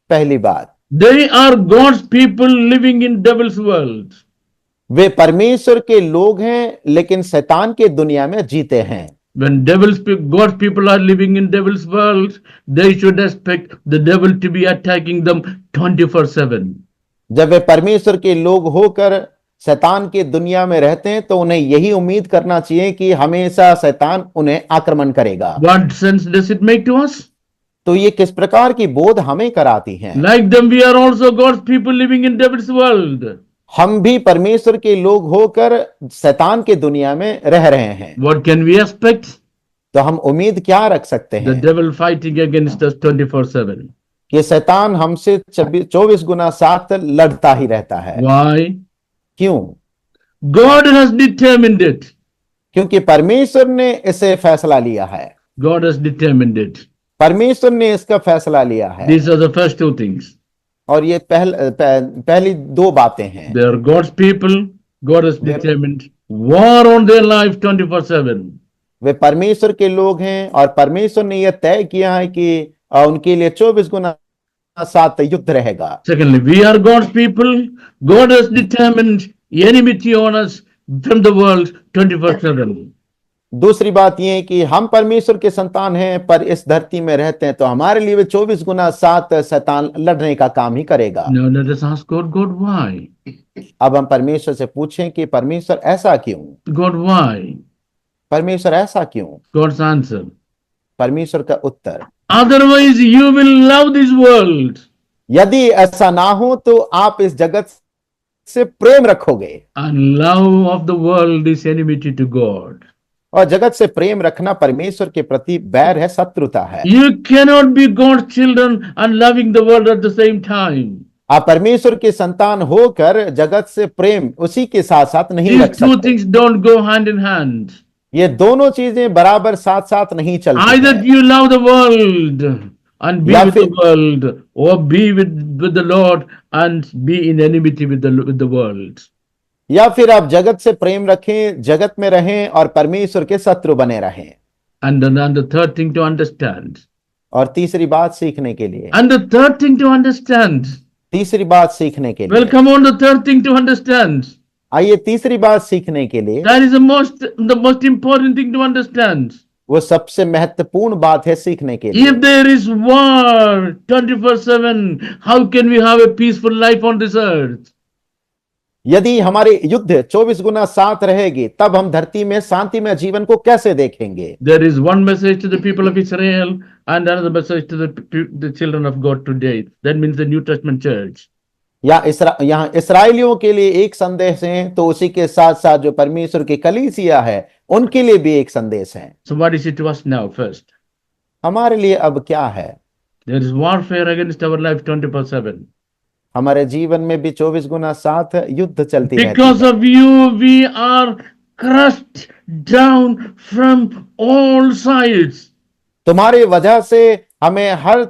पहली बात, they are God's people living in devil's world. वे परमेश्वर के लोग हैं लेकिन शैतान के दुनिया में जीते हैं। When God's people are living in devil's world, they should expect the devil to be attacking them 24/7. जब वे परमेश्वर के लोग होकर शैतान की दुनिया में रहते हैं तो उन्हें यही उम्मीद करना चाहिए कि हमेशा शैतान उन्हें आक्रमण करेगा। What sense does it make to us? तो ये किस प्रकार की बोध हमें कराती है? Like them, we are also God's people living in devil's world. हम भी परमेश्वर के लोग होकर शैतान की दुनिया में रह रहे हैं। What can we expect? तो हम उम्मीद क्या रख सकते The हैं? devil fighting against us 24/7. कि शैतान हमसे 24 गुना 7 लड़ता ही रहता है। Why? क्यों? God has determined it. क्योंकि परमेश्वर ने इसे फैसला लिया है। God has determined it. परमेश्वर ने इसका फैसला लिया है। These are the first two things. और ये पहली दो बातें हैं। They are God's people. God has determined war on their life 24/7. वे परमेश्वर के लोग हैं और परमेश्वर ने यह तय किया है कि उनके लिए 24 गुना 7 युद्ध रहेगा। Secondly, we are God's people. God has determined enmity on us from the world 24/7. दूसरी बात यह है कि हम परमेश्वर के संतान हैं पर इस धरती में रहते हैं तो हमारे लिए वे 24 गुना 7 शैतान लड़ने का काम ही करेगा। Now let us ask God, why? अब हम परमेश्वर से पूछें कि परमेश्वर ऐसा क्यों? God, why? परमेश्वर ऐसा क्यों? God's answer. परमेश्वर का उत्तर, Otherwise, you will love this world. यदि ऐसा ना हो तो आप इस जगत से प्रेम रखोगे And love of the world is enmity to God. और जगत से प्रेम रखना परमेश्वर के प्रति बैर है, शत्रुता है। You cannot be God's children and loving the world at the same time. आप परमेश्वर के संतान होकर जगत से प्रेम उसी के साथ साथ नहीं रख These two सकते। things don't go hand in hand. ये दोनों चीजें बराबर साथ साथ नहीं चलती Either हैं। you love the world and be या with the फिर- world, or be with the Lord and be in enmity with the world. या फिर आप जगत से प्रेम रखें, जगत में रहें और परमेश्वर के शत्रु बने रहें। And the third thing to understand. और तीसरी बात सीखने के लिए, And the third thing to understand. तीसरी बात सीखने के Well, लिए, come on, the third thing to understand. आइए तीसरी बात सीखने के लिए, That is the most important thing to understand. वो सबसे महत्वपूर्ण बात है सीखने के लिए। If there is war 24/7, how can we have a peaceful life on this earth? यदि हमारे युद्ध 24 गुना 7 रहेगी तब हम धरती में शांतिमय जीवन को कैसे देखेंगे? There is one message to the people of Israel and another message to the children of God today. That means the New Testament church. यहाँ इसराइलियों के लिए एक संदेश है तो उसी के साथ साथ जो परमेश्वर की कलीसिया है उनके लिए भी एक संदेश है। So what is it to us now first? हमारे लिए अब क्या है? There is warfare against our life 24/7. हमारे जीवन में भी 24 गुना 7 युद्ध चलती रहती Because है। of you, we are crushed down from all sides. तुम्हारी वजह से हमें हर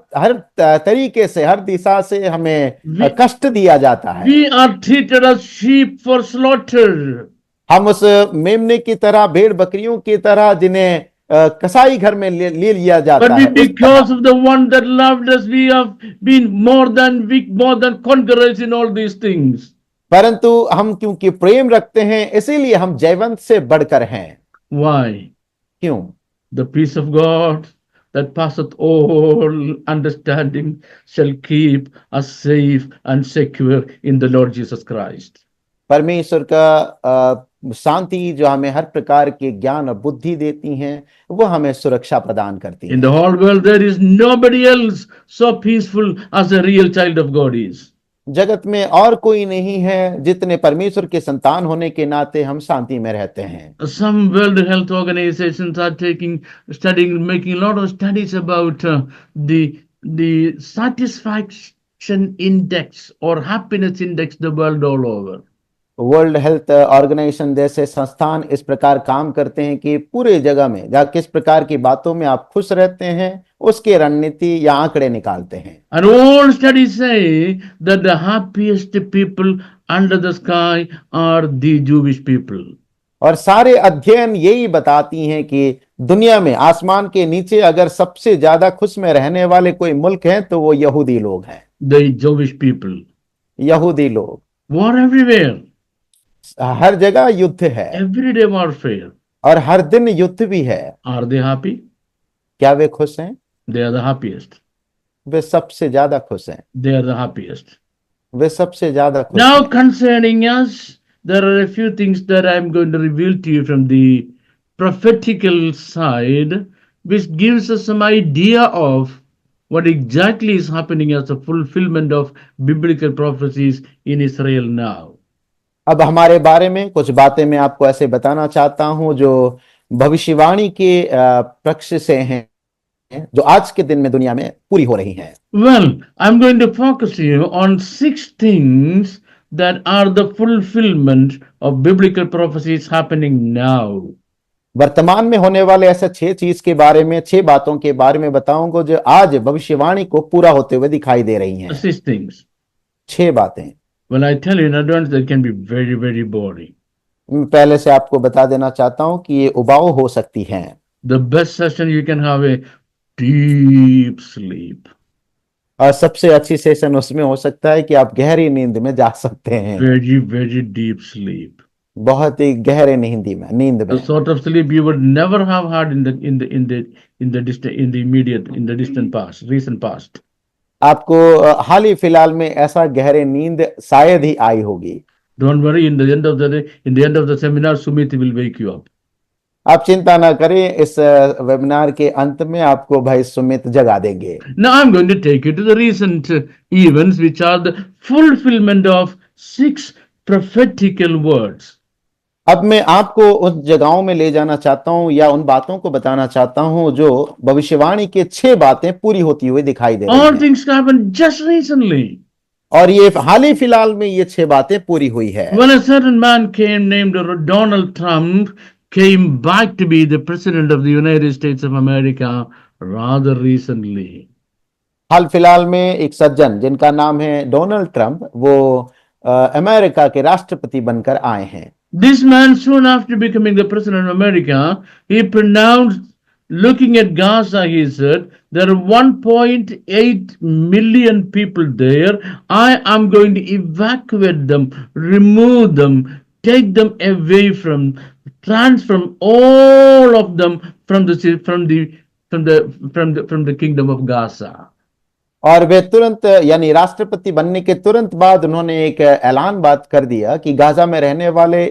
तरीके से, हर दिशा से हमें कष्ट दिया जाता है। We are treated as sheep for slaughter. हम उस मेमने की तरह, भेड़ बकरियों की तरह जिन्हें कसाई घर में ले लिया जाता But है, because of the one that loved us, we have been more than weak, more than conquerors in all these things. परंतु हम क्योंकि प्रेम रखते हैं इसीलिए हम जयवंत से बढ़कर हैं। Why? क्यों? The peace of God that passeth all understanding shall keep us safe and secure in the Lord Jesus Christ. परमेश्वर का शांति जो हमें हर प्रकार के ज्ञान और बुद्धि देती हैं वो हमें सुरक्षा प्रदान करती In है। the whole world, there is nobody else so peaceful as a real child of God is. जगत में और कोई नहीं है जितने परमेश्वर के संतान होने के नाते हम शांति में रहते हैं। Some World Health Organizations are studying, making a lot of studies about the satisfaction index or happiness index the world all over. World health organisation जैसे संस्थान इस प्रकार काम करते हैं कि पूरे जगह में जहाँ किस प्रकार की बातों में आप खुश रहते हैं उसके रणनीति या आंकड़े निकालते हैं। And all studies say that the happiest people under the sky are the Jewish people. और सारे अध्ययन यही बताती हैं कि दुनिया में आसमान के नीचे अगर सबसे ज्यादा खुश में रहने वाले कोई मुल्क हैं तो वो यहूदी लोग हैं। The Jewish people. यहूदी लोग। War everywhere. हर जगह युद्ध है, Everyday warfare. और हर दिन युद्ध भी है। Are they happy? क्या वे खुश हैं? They are the happiest. वे सबसे ज्यादा खुश हैं। They are the happiest. वे सबसे ज्यादा खुश Now, हैं। concerning us, there are a few things that I'm going to reveal to you from the prophetical side, which gives us some idea of what exactly is happening as a fulfillment of biblical prophecies in Israel now. अब हमारे बारे में कुछ बातें मैं आपको ऐसे बताना चाहता हूं जो भविष्यवाणी के पक्ष से हैं, जो आज के दिन में दुनिया में पूरी हो रही हैं। Well, I'm going to focus you on 6 things that are the fulfillment of biblical prophecies happening now. वर्तमान में होने वाले ऐसे 6 चीज के बारे में, 6 बातों के बारे में बताऊंगा जो आज भविष्यवाणी को पूरा होते हुए दिखाई दे रही हैं। 6 things. 6 बातें। Well, I tell you in advance, that can be very, very boring. मैं पहले से आपको बता देना चाहता हूं कि ये उबाऊ हो सकती हैं। The best session you can have a deep sleep. और सबसे अच्छी सेशन उसमें हो सकता है कि आप गहरी नींद में जा सकते हैं। Very, very deep sleep. बहुत ही गहरे नींद The में। sort of sleep you would never have had in the distant past, recent past. आपको हाल ही फिलहाल में ऐसा गहरे नींद शायद ही आई होगी। Don't worry, in the end of the day, in the end of the seminar, Sumit will wake you up. आप चिंता ना करें, इस वेबिनार के अंत में आपको भाई सुमित जगा देंगे। Now I'm going to take you to the recent events, which are the fulfillment of 6 prophetical words. अब मैं आपको उन जगहों में ले जाना चाहता हूं या उन बातों को बताना चाहता हूं जो भविष्यवाणी के 6 बातें पूरी होती हुई दिखाई दे रही All हैं। things happened just recently. और ये हाल ही फिलहाल में ये 6 बातें पूरी हुई है। When a certain man came named Donald Trump came back to be the president of the United States of America rather recently. हाल फिलहाल में एक सज्जन जिनका नाम है डोनाल्ड ट्रंप, वो अमेरिका के राष्ट्रपति बनकर आए हैं। This man, soon after becoming the president of America, he pronounced, looking at Gaza, he said, there are 1.8 million people there. I am going to evacuate them, remove them, take them away from, transform all of them from the kingdom of Gaza. और वे तुरंत, यानी राष्ट्रपति बनने के तुरंत बाद उन्होंने एक ऐलान बात कर दिया कि गाजा में रहने वाले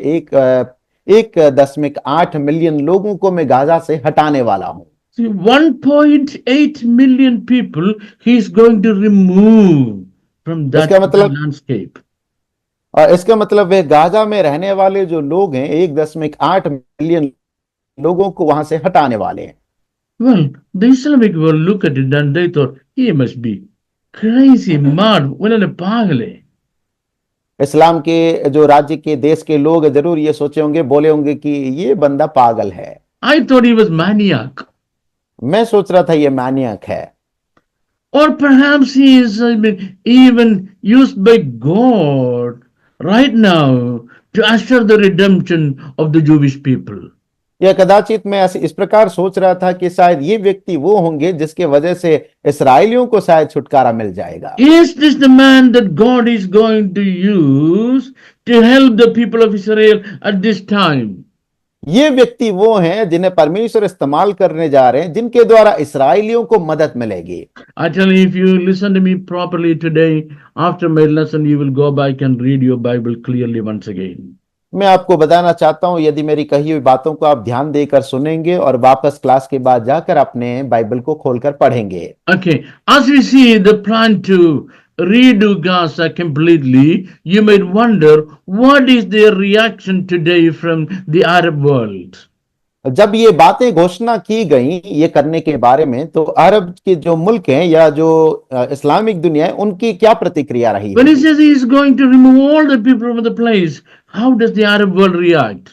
1.8 मिलियन लोगों को मैं गाजा से हटाने वाला हूं। 1.8 million people he is going to remove from that landscape. और इसका मतलब वे गाजा में रहने वाले जो लोग हैं 1.8 मिलियन लोगों को वहां से हटाने वाले हैं। Well, the Islamic world looked at it and they thought he must be crazy, mad, उन्होंने पागल है। इस्लाम के जो राज्य के देश के लोग जरूर ये सोचे होंगे, बोले होंगे कि ये बंदा पागल है। I thought he was maniac. मैं सोच रहा था ये मैनियक है। Or perhaps he is even used by God right now to assure the redemption of the Jewish people. या कदाचित मैं इस प्रकार सोच रहा था कि शायद ये व्यक्ति वो होंगे जिसके वजह से इस्राएलियों को शायद छुटकारा मिल जाएगा। Is this the man that God is going to use to help the people of Israel at this time? ये व्यक्ति वो हैं जिन्हें परमेश्वर इस्तेमाल करने जा रहे हैं, जिनके द्वारा इस्राएलियों को मदद मिलेगी। I tell you, if you listen to me properly today, after my lesson, you will go back and read your Bible clearly once again. मैं आपको बताना चाहता हूं, यदि मेरी कही हुई बातों को आप ध्यान देकर सुनेंगे और वापस क्लास के बाद जाकर अपने बाइबल को खोलकर पढ़ेंगे। Okay, as we see the plan to redo Gaza completely, you might wonder what is their reaction today from the Arab world. जब ये बातें घोषणा की गई ये करने के बारे में, तो अरब के जो मुल्क हैं या जो इस्लामिक दुनिया है, उनकी क्या प्रतिक्रिया रही? When he says he is going to remove all the people from the place, how does the Arab world react?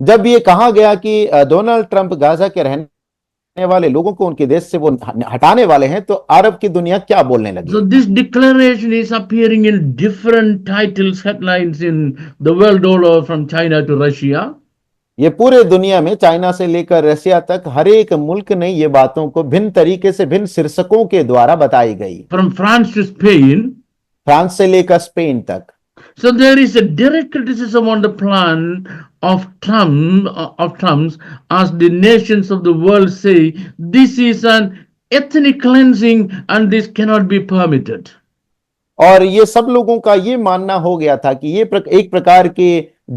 जब ये कहा गया कि डोनाल्ड ट्रंप गाजा के रहने वाले लोगों को उनके देश से वो हटाने वाले हैं, तो अरब की दुनिया क्या बोलने लगी? So this declaration is appearing in different titles, headlines in the world all over, from China to Russia. ये पूरे दुनिया में चाइना से लेकर रशिया तक हर एक मुल्क ने ये बातों को भिन्न तरीके से भिन्न शीर्षकों के द्वारा बताई गई। From France to Spain. France से लेकर स्पेन तक। So there is a direct criticism on the plan of Trump's, as the nations of the world say this is an ethnic cleansing and this cannot be permitted. और ये सब लोगों का ये मानना हो गया था कि ये एक प्रकार के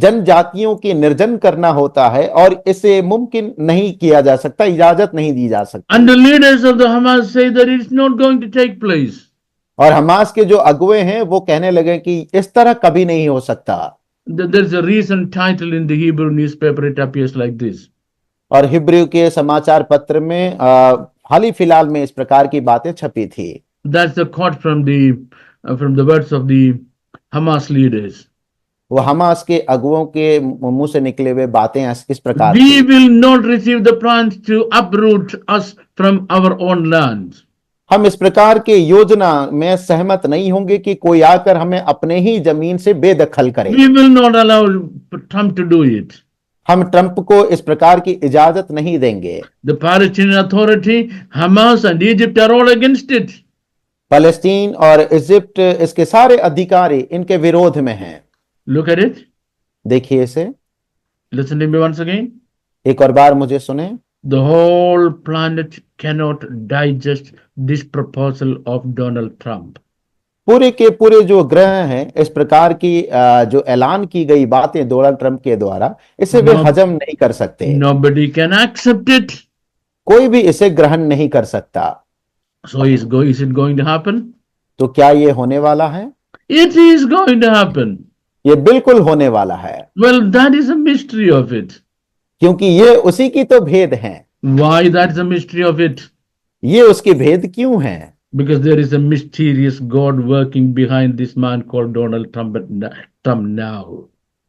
जनजातियों के निर्जन करना होता है और इसे मुमकिन नहीं किया जा सकता, इजाजत नहीं दी जा सकती। And the leaders of the Hamas say that it's not going to take place. और हमास के जो अगुवे हैं वो कहने लगे कि इस तरह कभी नहीं हो सकता। There's a recent title in the Hebrew newspaper, it appears like this. और हिब्रू के समाचार पत्र में हाल ही फिलहाल में इस प्रकार की बातें छपी थी। That's a quote from the words of the Hamas leaders. वो हमास के अगुओं के मुंह से निकले हुए बातें इस प्रकार We will not receive the plans to uproot us from our own land. हम इस प्रकार के योजना में सहमत नहीं होंगे कि कोई आकर हमें अपने ही जमीन से बेदखल करे। We will not allow Trump to do it. हम ट्रंप को इस प्रकार की इजाजत नहीं देंगे। The Palestinian Authority, Hamas and Egypt are all against it. फलस्तीन और इजिप्ट इसके सारे अधिकारी इनके विरोध में हैं। Look at it. देखिए इसे, Listen to me once again. एक और बार मुझे सुने। The whole planet cannot digest this proposal of Donald Trump. पूरे के पूरे जो ग्रह हैं इस प्रकार की जो ऐलान की गई बातें डोनाल्ड ट्रंप के द्वारा, इसे वे हजम नहीं कर सकते। Nobody can accept it. कोई भी इसे ग्रहण नहीं कर सकता। So is it going to happen? तो क्या ये होने वाला है? It is going to happen. ये बिल्कुल होने वाला है। Well, that is a mystery of it. क्योंकि ये उसी की तो भेद है। Why that's a mystery of it? ये उसकी भेद क्यों है? Because there is a mysterious God working behind this man called Donald Trump now.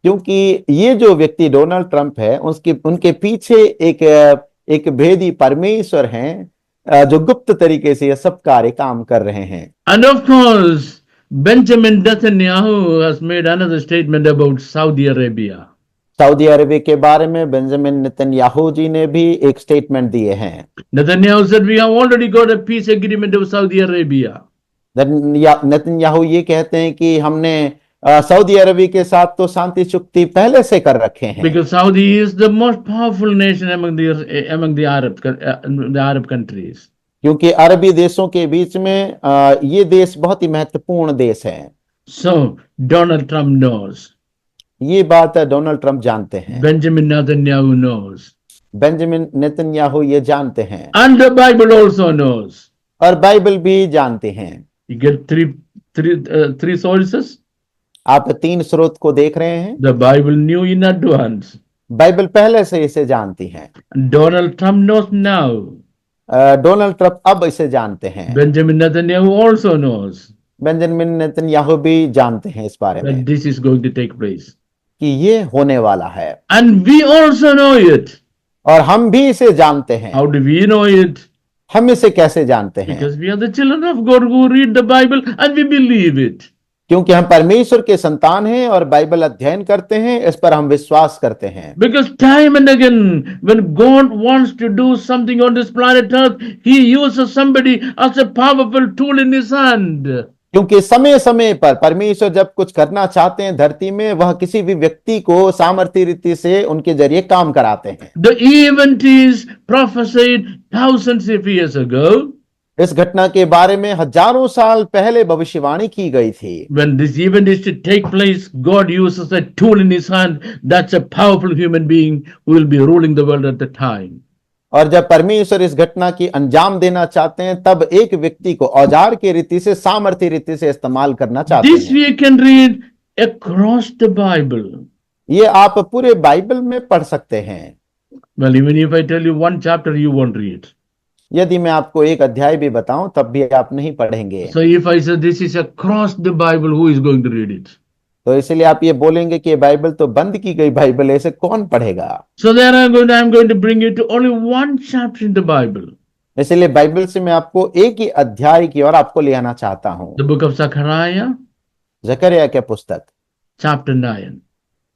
क्योंकि ये जो व्यक्ति डोनाल्ड ट्रंप है उनके पीछे एक भेदी परमेश्वर हैं जो गुप्त तरीके से ये सब कार्य काम कर रहे हैं। And of course, Benjamin Netanyahu has made another statement about Saudi Arabia. सऊदी अरब के बारे में बेंजामिन नेतन्याहू जी ने भी एक स्टेटमेंट दिए हैं। Netanyahu said we have already got a peace agreement with Saudi Arabia. Netanyahu ये कहते हैं कि हमने सऊदी अरबी के साथ तो शांति चुक्ति पहले से कर रखे हैं। Because Saudi is the most powerful nation among the Arab countries. क्योंकि अरबी देशों के बीच में ये देश बहुत ही महत्वपूर्ण देश है। So Donald Trump knows. ये बात डोनाल्ड ट्रंप जानते हैं। Benjamin Netanyahu knows. Benjamin Netanyahu ये जानते हैं। And the Bible also knows. और बाइबल भी जानते हैं। You get three sources. आप 3 स्रोत को देख रहे हैं। The Bible knew in advance. Bible पहले से इसे जानती है। Donald Trump knows now. Donald Trump अब इसे जानते हैं। Benjamin Netanyahu also knows. Benjamin Netanyahu भी जानते हैं इस बारे में That this is going to take place. कि ये होने वाला है। And we also know it. और हम भी इसे जानते हैं। How do we know it? हम इसे कैसे जानते हैं? Because we are the children of God who read the Bible and we believe it. क्योंकि हम परमेश्वर के संतान हैं और बाइबल अध्ययन करते हैं, इस पर हम विश्वास करते हैं। Because time and again, when God wants to do something on this planet Earth, He uses somebody as a powerful tool in His hand. क्योंकि समय समय पर परमेश्वर जब कुछ करना चाहते हैं धरती में, वह किसी भी व्यक्ति को सामर्थ्य रीति से उनके जरिए काम कराते हैं। The event is prophesied thousands of years ago. इस घटना के बारे में हजारों साल पहले भविष्यवाणी की गई थी। When this event is to take place, God uses a tool in His hand. That's a powerful human being who will be ruling the world at the time. और जब परमेश्वर इस घटना की अंजाम देना चाहते हैं, तब एक व्यक्ति को औजार के रीति से, सामर्थ्य रीति से इस्तेमाल करना चाहते This हैं। we can read across the Bible. ये आप पूरे बाइबल में पढ़ सकते हैं। Well, even if I tell you one chapter, you won't read. यदि मैं आपको एक अध्याय भी बताऊं तब भी आप नहीं पढ़ेंगे। So if I say this is across the Bible, who is going to read it? तो इसलिए आप ये बोलेंगे कि बाइबल तो बंद की गई बाइबल है, इसे कौन पढ़ेगा? So there I'm going to bring you to only one chapter in the Bible. इसलिए बाइबल से मैं आपको एक ही अध्याय की ओर आपको ले आना चाहता हूं। The book of Zechariah, जकरिया के पुस्तक chapter 9.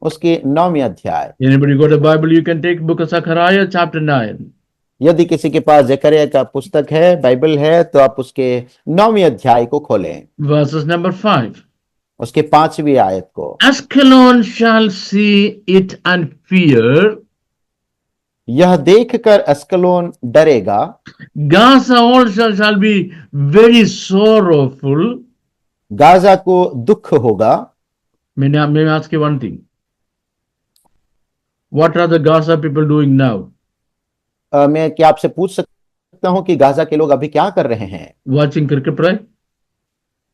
उसकी 9वीं अध्याय। Anybody got a Bible? You can take book of Zechariah, chapter 9. यदि किसी के पास जकरिया का पुस्तक है, बाइबल है, तो आप उसके 9वीं अध्याय को खोलें। Verses number 5. उसके 5वीं आयत को। Ascalon shall see it and fear. यह देखकर अस्कलोन डरेगा, Gaza also shall be very sorrowful. Gaza को दुख होगा। May I ask you one thing? What are the Gaza people doing now? मैं क्या आपसे पूछ सकता हूं कि गाजा के लोग अभी क्या कर रहे हैं? Watching cricket, right?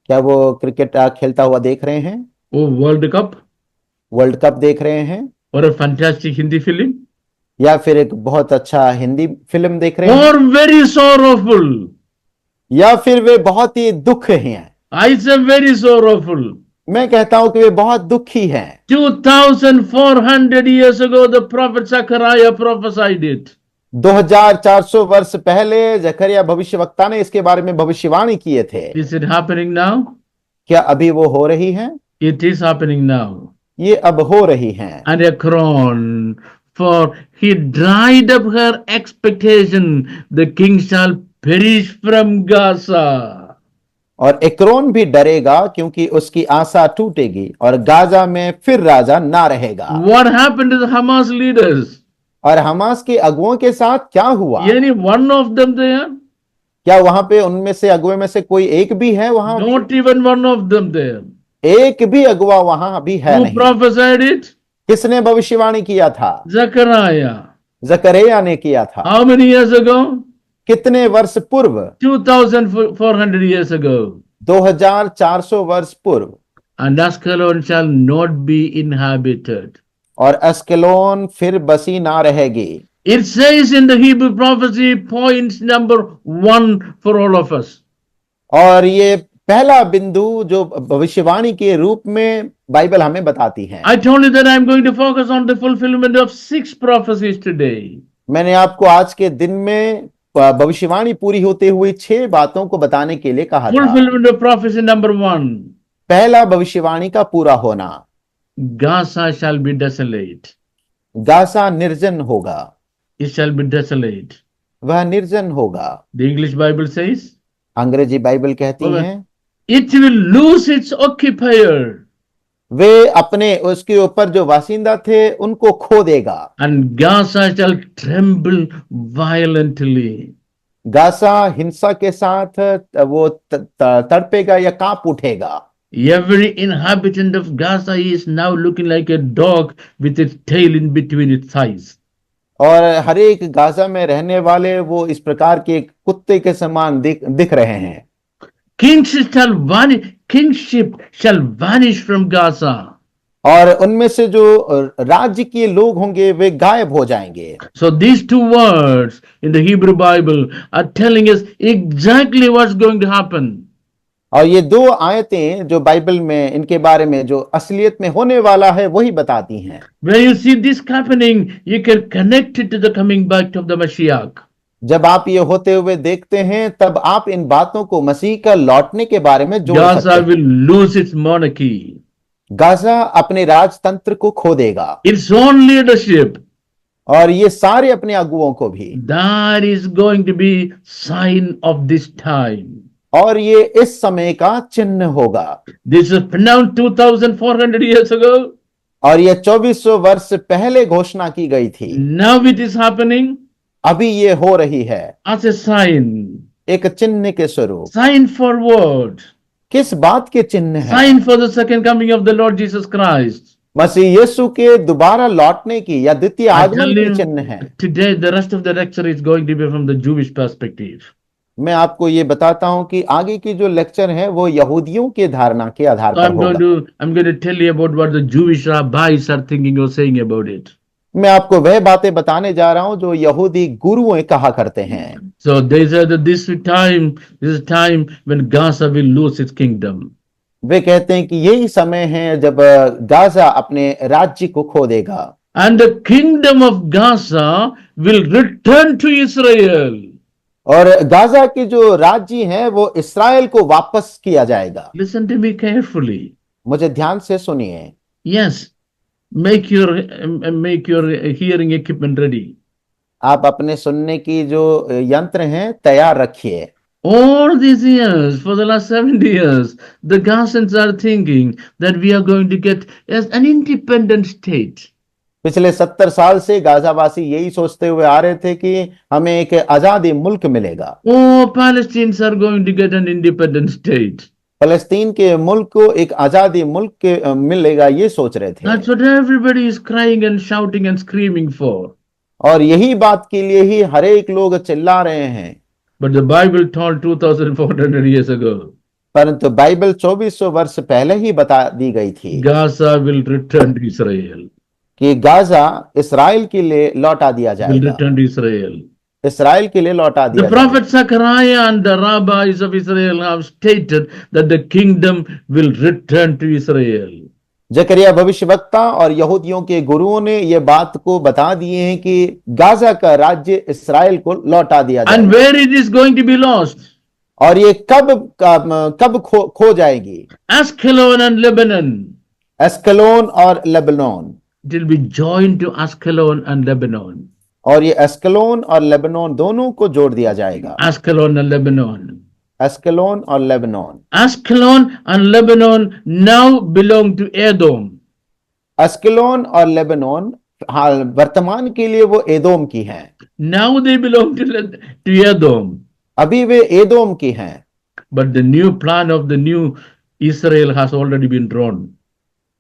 क्या वो क्रिकेट खेलता हुआ देख रहे हैं? Oh, World Cup? World cup देख रहे हैं? Or a fantastic Hindi film? या फिर एक बहुत अच्छा हिंदी फिल्म देख रहे हैं? Or very sorrowful? या फिर वे बहुत ही दुख हैं? I say very sorrowful. मैं कहता हूं कि वे बहुत दुखी हैं। 2400 years ago, the prophet Zechariah prophesied it. 2400 वर्ष पहले जकरिया भविष्यवक्ता ने इसके बारे में भविष्यवाणी किए थे। Is it happening now? क्या अभी वो हो रही है? It is happening now. ये अब हो रही हैं। And Ekron, for he dried up her expectation, the king shall perish from Gaza. और एक्रोन भी डरेगा क्योंकि उसकी आशा टूटेगी और गाजा में फिर राजा ना रहेगा। What happened to the Hamas leaders? और हमास के अगुओं के साथ क्या हुआ? Any one of them there? क्या वहां पे उनमें से अगुए में से कोई एक भी है वहां? Not even one of them there. एक भी अगुआ वहां अभी है Who नहीं। prophesied it? किसने भविष्यवाणी किया था? Zechariah. जकरिया ने किया था। How many years ago? कितने वर्ष पूर्व? 2400 years ago. 2400 वर्ष पूर्व। And Ascalon shall not be inhabited. और अस्कलोन फिर बसी ना रहेगी। It says in the Hebrew prophecy, point number 1 for all of us. और ये पहला बिंदु जो भविष्यवाणी के रूप में बाइबल हमें बताती है। I told you that I'm going to focus on the fulfillment of 6 prophecies today. मैंने आपको आज के दिन में भविष्यवाणी पूरी होते हुए 6 बातों को बताने के लिए कहा था। Fulfillment of prophecy number 1. पहला भविष्यवाणी का पूरा होना। Gaza shall be desolate. गासा निर्जन होगा। It shall be desolate. वह निर्जन होगा। The English Bible says, अंग्रेजी बाइबल कहती है it will lose its occupier. वे अपने उसके ऊपर जो वासिंदा थे उनको खो देगा। And Gaza shall tremble violently. गासा हिंसा के साथ वो तड़पेगा या कांप उठेगा। Every inhabitant of Gaza is now looking like a dog with its tail in between its thighs. और हर एक गाजा में रहने वाले वो इस प्रकार के कुत्ते के समान दिख रहे हैं। Kingship shall vanish from Gaza. और उनमें से जो राज्य के लोग होंगे वे गायब हो जाएंगे। So these 2 words in the Hebrew Bible are telling us exactly what's going to happen. और ये 2 आयतें जो बाइबल में इनके बारे में जो असलियत में होने वाला है वही बताती हैं। When you see this happening, you can connect it to the coming back of the Mashiach. जब आप ये होते हुए देखते हैं तब आप इन बातों को मसीह का लौटने के बारे में जोड़ सकते Gaza हैं। will lose its monarchy, Gaza अपने राजतंत्र को खो देगा its own leadership. और ये सारे अपने अगुओं को भी। That is going to be sign of this time. और ये इस समय का चिन्ह होगा। This is pronounced 2400 years ago. और ये 2400 वर्ष पहले घोषणा की गई थी। Now it is happening अभी ये हो रही है as a sign. एक चिन्ह के स्वरूप। Sign for what? किस बात के चिन्ह है? Sign for the second coming of the Lord Jesus Christ. मसीह यीशु के दोबारा लौटने की या द्वितीय I आगमन tell की you, चिन्ह है। today the rest of the lecture is going to be from the Jewish perspective. मैं आपको ये बताता हूं कि आगे की जो लेक्चर है वो यहूदियों के धारणा के आधार So पर होगा। I'm going to tell you about what the Jewish rabbis are thinking or saying about it. मैं आपको वह बातें बताने जा रहा हूं जो यहूदी गुरुएं कहा करते हैं। So they said that this is time when Gaza will lose its kingdom. वे कहते हैं कि यही समय है जब गाजा अपने राज्य को खो देगा। And the kingdom of Gaza will return to Israel. और गाजा की जो राज्य है वो इस्राएल को वापस किया जाएगा। Listen to me carefully. मुझे ध्यान से सुनिए। Yes, make your hearing equipment ready. आप अपने सुनने की जो यंत्र हैं तैयार रखिए। All these years, for the last 70 years, the Gazans are thinking that we are going to get as an independent state. पिछले 70 साल से गाजावासी यही सोचते हुए आ रहे थे कि हमें एक आजादी मुल्क मिलेगा। Oh, Palestinians are going to get an independent state. फलस्तीन के मुल्क को एक आजादी मुल्क के मिलेगा, ये सोच रहे थे। That's what everybody is crying and shouting and screaming for. और यही बात के लिए ही हर एक लोग चिल्ला रहे हैं। But the Bible told 2400 years ago, परंतु बाइबल 2400 वर्ष पहले ही बता दी गई थी Gaza will return to Israel. कि गाजा इसराइल के लिए लौटा दिया Will जाएगा, return to Israel. इसराइल के लिए लौटा The दिया जाएगा। prophet Zechariah and the rabbis of Israel have stated that the kingdom will return to Israel. जकरिया भविष्यवक्ता और यहूदियों के गुरुओं ने यह बात को बता दिए हैं कि गाजा का राज्य इसराइल को लौटा दिया And जाएगा। where it is going to be lost? और ये कब खो जाएगी? Ashkelon and Lebanon. एस्कलोन और Lebanon. It will be joined to Ashkelon and Lebanon. और ये एस्कलोन और लेबनान दोनों को जोड़ दिया जाएगा। Ashkelon and Lebanon. एस्कलोन और Lebanon. Ashkelon and Lebanon now belong to Edom. एस्कलोन और लेबनान हाल वर्तमान के लिए वो एदोम की हैं। Now they belong to Edom. अभी वे एदोम की हैं। But the new plan of the new Israel has already been drawn.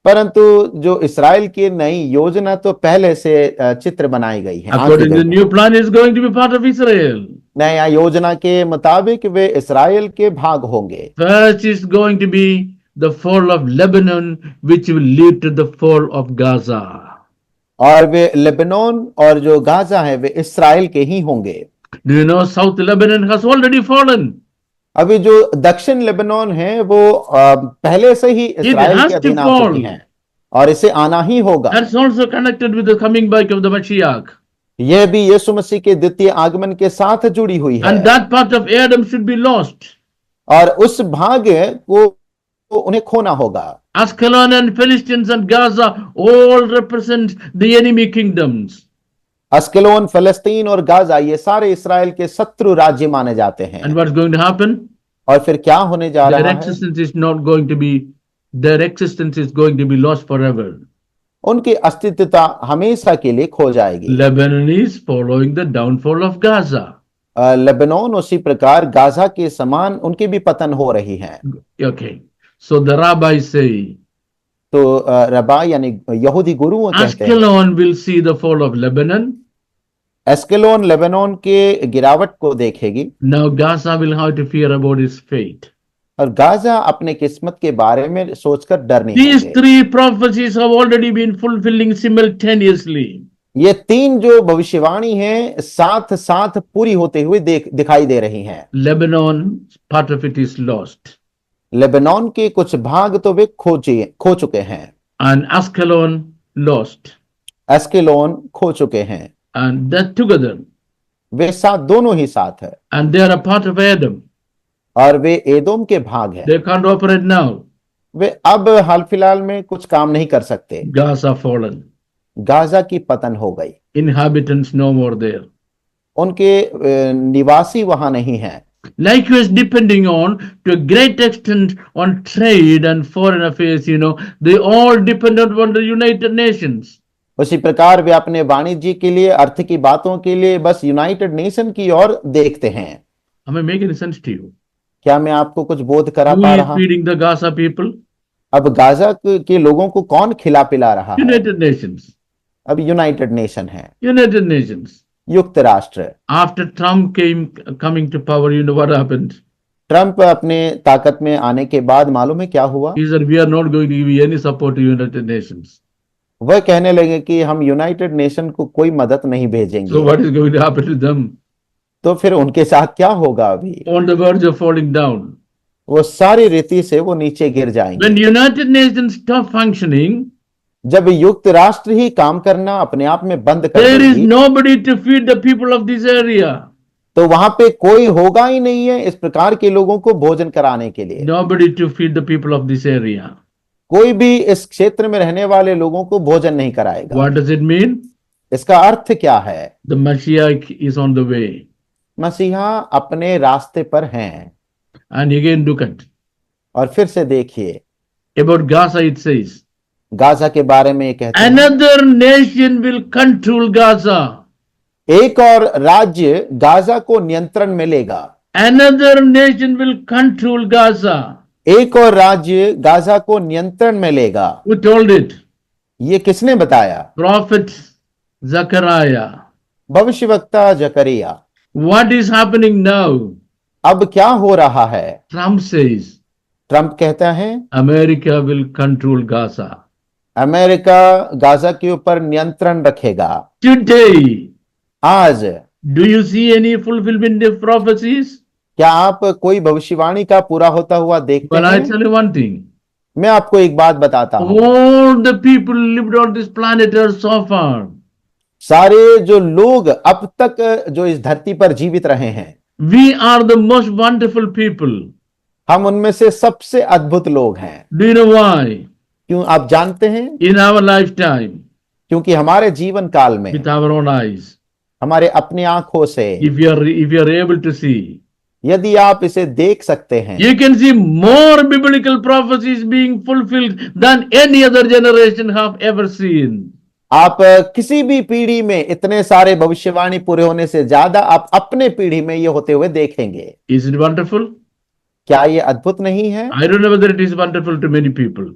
परंतु जो इसराइल की नई योजना तो पहले से चित्र बनाई गई है। According to the new plan, is going to be part of Israel. नया योजना के मुताबिक वे इसराइल के भाग होंगे। First is going to be the fall of Lebanon, which will lead to the fall of Gaza. और वे लेबनान और जो गाजा है वे इसराइल के ही होंगे। Do you know South Lebanon has already fallen? अभी जो दक्षिण लेबनान है वो पहले से ही इसराइल has के to अधीन आ fall. चुकी है और इसे आना ही होगा। That's also connected with the coming back of the Mashiach. यह भी यीशु मसीह के द्वितीय आगमन के साथ जुड़ी हुई है। And that part of Edom should be lost. और उस भाग को उन्हें खोना होगा। Ashkelon and Philistines and Gaza all represent the enemy kingdoms. Ashkelon, फलस्तीन और गाजा ये सारे इसराइल के शत्रु राज्य माने जाते हैं। And what's going to happen? और फिर क्या होने जा Their रहा है? existence is not going to be, their existence is going to be lost forever. उनकी अस्तित्वता हमेशा के लिए खो जाएगी। Lebanon is following the downfall of Gaza. Lebanon उसी प्रकार गाजा के समान उनकी भी पतन हो रही है। Okay. So the rabbis say, तो रबा यानी यहूदी गुरुओं कहते हैं Ashkelon will see the fall of Lebanon. Ashkelon Lebanon के गिरावट को देखेगी Now Gaza will have to fear about its fate. और गाजा अपने किस्मत के बारे में सोचकर डरने These होंगे। three prophecies have already been fulfilling simultaneously. ये तीन जो भविष्यवाणी हैं साथ साथ पूरी होते हुए दिखाई दे रही हैं। Lebanon, part of it is lost. Lebanon के कुछ भाग तो वे खो चुके हैं। And Ashkelon lost. एस्केलोन खो चुके हैं। And that together. वे साथ दोनों ही साथ है And they are a part of Edom. और वे एदोम के भाग हैं। They can't operate now. वे अब हाल फिलहाल में कुछ काम नहीं कर सकते। Gaza fallen. गाजा की पतन हो गई। Inhabitants no more there. उनके निवासी वहां नहीं हैं। Likewise, depending on, to a great extent, on trade and foreign affairs, they all depend on the United Nations. उसी प्रकार वे अपने वाणिज्य के लिए, अर्थ की बातों के लिए बस यूनाइटेड नेशन की ओर देखते हैं। Am I making sense to you? क्या मैं आपको कुछ बोध करा Who पा is रहा? feeding the Gaza people? अब गाजा के लोगों को कौन खिला पिला रहा है? United Nations. अब यूनाइटेड नेशन है, United Nations. युक्त राष्ट्र। After Trump coming to power, you know what happened? Trump अपने ताकत में आने के बाद मालूम है क्या हुआ? He said, we are not going to give you any support to United Nations. वह कहने लगे कि हम यूनाइटेड नेशन को कोई मदद नहीं भेजेंगे। So what is going to happen to them? तो फिर उनके साथ क्या होगा? अभी On the verge of falling down. वो सारी रीति से वो नीचे गिर जाएंगे। When United Nations stop functioning, जब युक्त राष्ट्र ही काम करना अपने आप में बंद कर there is देगी, nobody to feed the people of this area. तो वहां पे कोई होगा ही नहीं है इस प्रकार के लोगों को भोजन कराने के लिए। Nobody to feed the people of this area. कोई भी इस क्षेत्र में रहने वाले लोगों को भोजन नहीं कराएगा। What does it mean? इसका अर्थ क्या है? The Mashiach is on the way. मसीहा अपने रास्ते पर हैं। And again, look at और फिर से देखिए, about Gaza. It says, Gaza के बारे में ये कहते हैं, another nation will control Gaza. एक और राज्य गाजा को नियंत्रण में लेगा। Another nation will control Gaza. एक और राज्य गाजा को नियंत्रण में लेगा। Who told it? ये किसने बताया? Prophet Zechariah. भविष्यवक्ता जकरिया। What is happening now? अब क्या हो रहा है? Trump says, ट्रंप कहता है America will control Gaza. America Gaza के ऊपर नियंत्रण रखेगा। Today, आज do you see any fulfillment of prophecies? क्या आप कोई भविष्यवाणी का पूरा होता हुआ देखते Well, I हैं? tell you one thing. मैं आपको एक बात बताता हूं, All the people lived on this planet Earth so far, सारे जो लोग अब तक जो इस धरती पर जीवित रहे हैं, we are the most wonderful people. हम उनमें से सबसे अद्भुत लोग हैं। Do you know why? क्यों आप जानते हैं? In our lifetime, क्योंकि हमारे जीवन काल में with our own eyes, हमारे अपनी आंखों से if you are able to see, यदि आप इसे देख सकते हैं, you can see more biblical prophecies being fulfilled than any other generation have ever seen. आप किसी भी पीढ़ी में इतने सारे भविष्यवाणी पूरे होने से ज्यादा आप अपने पीढ़ी में ये होते हुए देखेंगे। Is it wonderful? क्या ये अद्भुत नहीं है? I don't know whether it is wonderful to many people,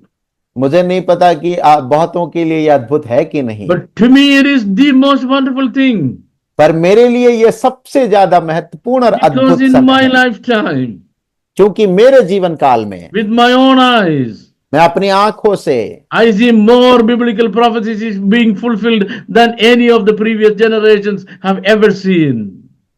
मुझे नहीं पता कि आप बहुतों के लिए ये अद्भुत है कि नहीं, but to me it is the most wonderful thing. पर मेरे लिए ये सबसे ज्यादा महत्वपूर्ण और Because अद्भुत in समय my है, lifetime, क्योंकि मेरे जीवन काल में with my own eyes, मैं अपनी आंखों से I see more biblical prophecies is being fulfilled than any of the previous generations have ever seen.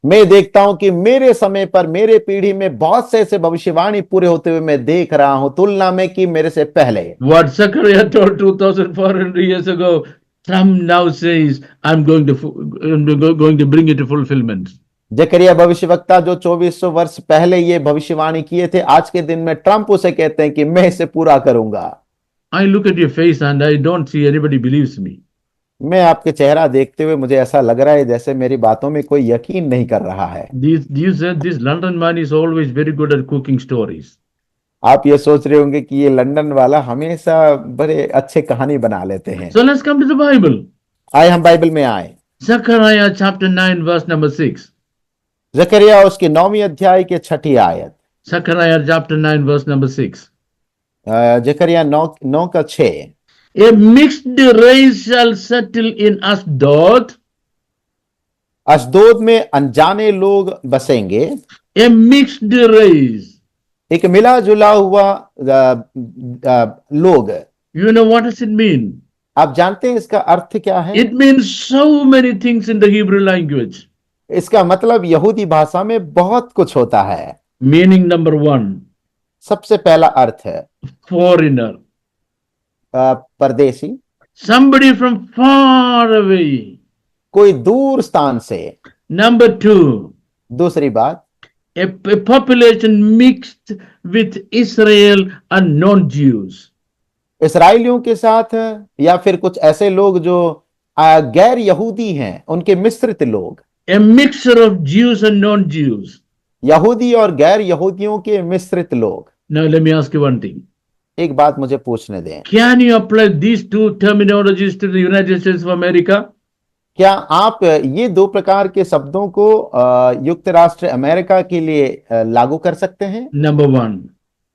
मैं देखता हूं कि मेरे समय पर मेरे पीढ़ी में बहुत से ऐसे भविष्यवाणी पूरे होते हुए मैं देख रहा हूं, तुलना में कि मेरे से पहले। What Zechariah told 2,400 years ago, Trump now says, I'm going to bring it to fulfillment. जकरिया भविष्यवक्ता जो 2400 वर्ष पहले ये भविष्यवाणी किए थे, आज के दिन में ट्रंप उसे कहते हैं कि मैं इसे पूरा करूंगा। I look at your face and I don't see anybody believes me. मैं आपके चेहरा देखते हुए मुझे ऐसा लग रहा है जैसे मेरी बातों में कोई यकीन नहीं कर रहा है। This London man is always very good at cooking stories. आप ये सोच रहे होंगे कि ये लंदन वाला हमेशा बड़े अच्छे कहानी बना लेते हैं। So let's come to the Bible. आए हम बाइबल में आए। Zechariah chapter 9 verse number 6. जकरिया उसके 9वीं अध्याय के 6ठी आयत। Zechariah chapter 9 verse number 6. जकरिया 9 का 6। A mixed race shall settle in Ashdod. अशदोद में अनजाने लोग बसेंगे। A mixed race. एक मिला जुला हुआ लोग। You know what does it mean? आप जानते हैं इसका अर्थ क्या है? It means so many things in the Hebrew language. इसका मतलब यहूदी भाषा में बहुत कुछ होता है। Meaning number 1. सबसे पहला अर्थ है Foreigner. परदेशी, Somebody from far away. कोई दूर स्थान से। Number 2. दूसरी बात, A population mixed with Israel and non-Jews. इसराइलियों के साथ या फिर कुछ ऐसे लोग जो गैर यहूदी हैं, उनके मिश्रित लोग। A mixture of Jews and non-Jews. यहूदी और गैर यहूदियों के मिश्रित लोग। Now let me ask you one thing. एक बात मुझे पूछने दें, Can you apply these two terminologies to the United States of America? क्या आप ये दो प्रकार के शब्दों को युक्त राष्ट्र अमेरिका के लिए लागू कर सकते हैं? Number 1.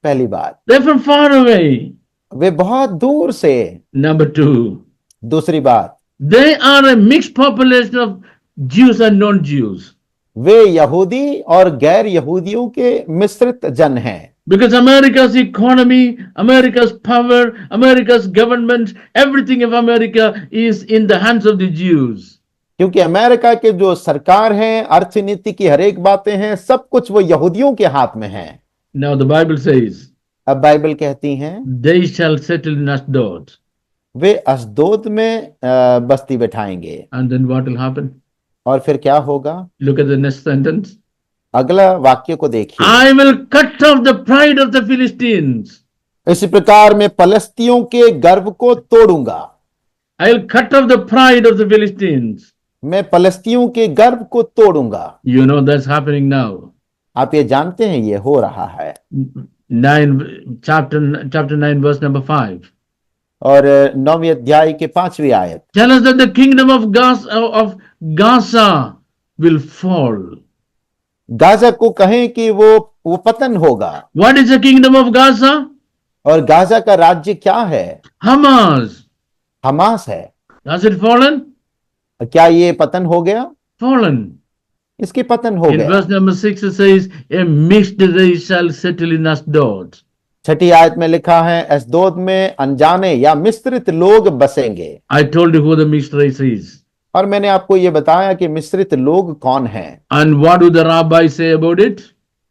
पहली बात, They're from far away. वे बहुत दूर से। Number 2. दूसरी बात, They are a mixed population of Jews and non-Jews. वे यहूदी और गैर यहूदियों के मिश्रित जन हैं। Because America's economy, America's power, America's government, everything of America is in the hands of the Jews. क्योंकि अमेरिका के जो सरकार है, अर्थनीति की हर एक बातें हैं, सब कुछ वो यहूदियों के हाथ में है। Now the Bible says, अब बाइबल कहती हैं, they shall settle in Ashdod. वे अशदोद में बस्ती बिठाएंगे। And then what will happen? और फिर क्या होगा? Look at the next sentence. अगला वाक्य को देखिए। I will cut off the pride of the Philistines. इसी प्रकार मैं पलस्तियों के गर्व को तोड़ूंगा। I will cut off the pride of the Philistines. मैं फलस्तियों के गर्भ को तोड़ूंगा। You know that's happening now. आप ये जानते हैं ये हो रहा है। chapter 9, verse number 5. और 9वीं अध्याय के 5वीं आयत Tell us that the kingdom of Gaza will fall. Gaza को कहें कि वो पतन होगा। What is the kingdom of Gaza? और गाजा का राज्य क्या है? Hamas. हमास है। Has it fallen? क्या ये पतन हो गया? Fallen. इसकी पतन हो In गया। verse number 6 it says, a mixed race shall settle in Ashdod. 6ठी आयत में लिखा है, अस्दोद में अनजाने या मिश्रित लोग बसेंगे। I told you who the mixed race is. और मैंने आपको ये बताया कि मिश्रित लोग कौन हैं। And what do the rabbis say about it?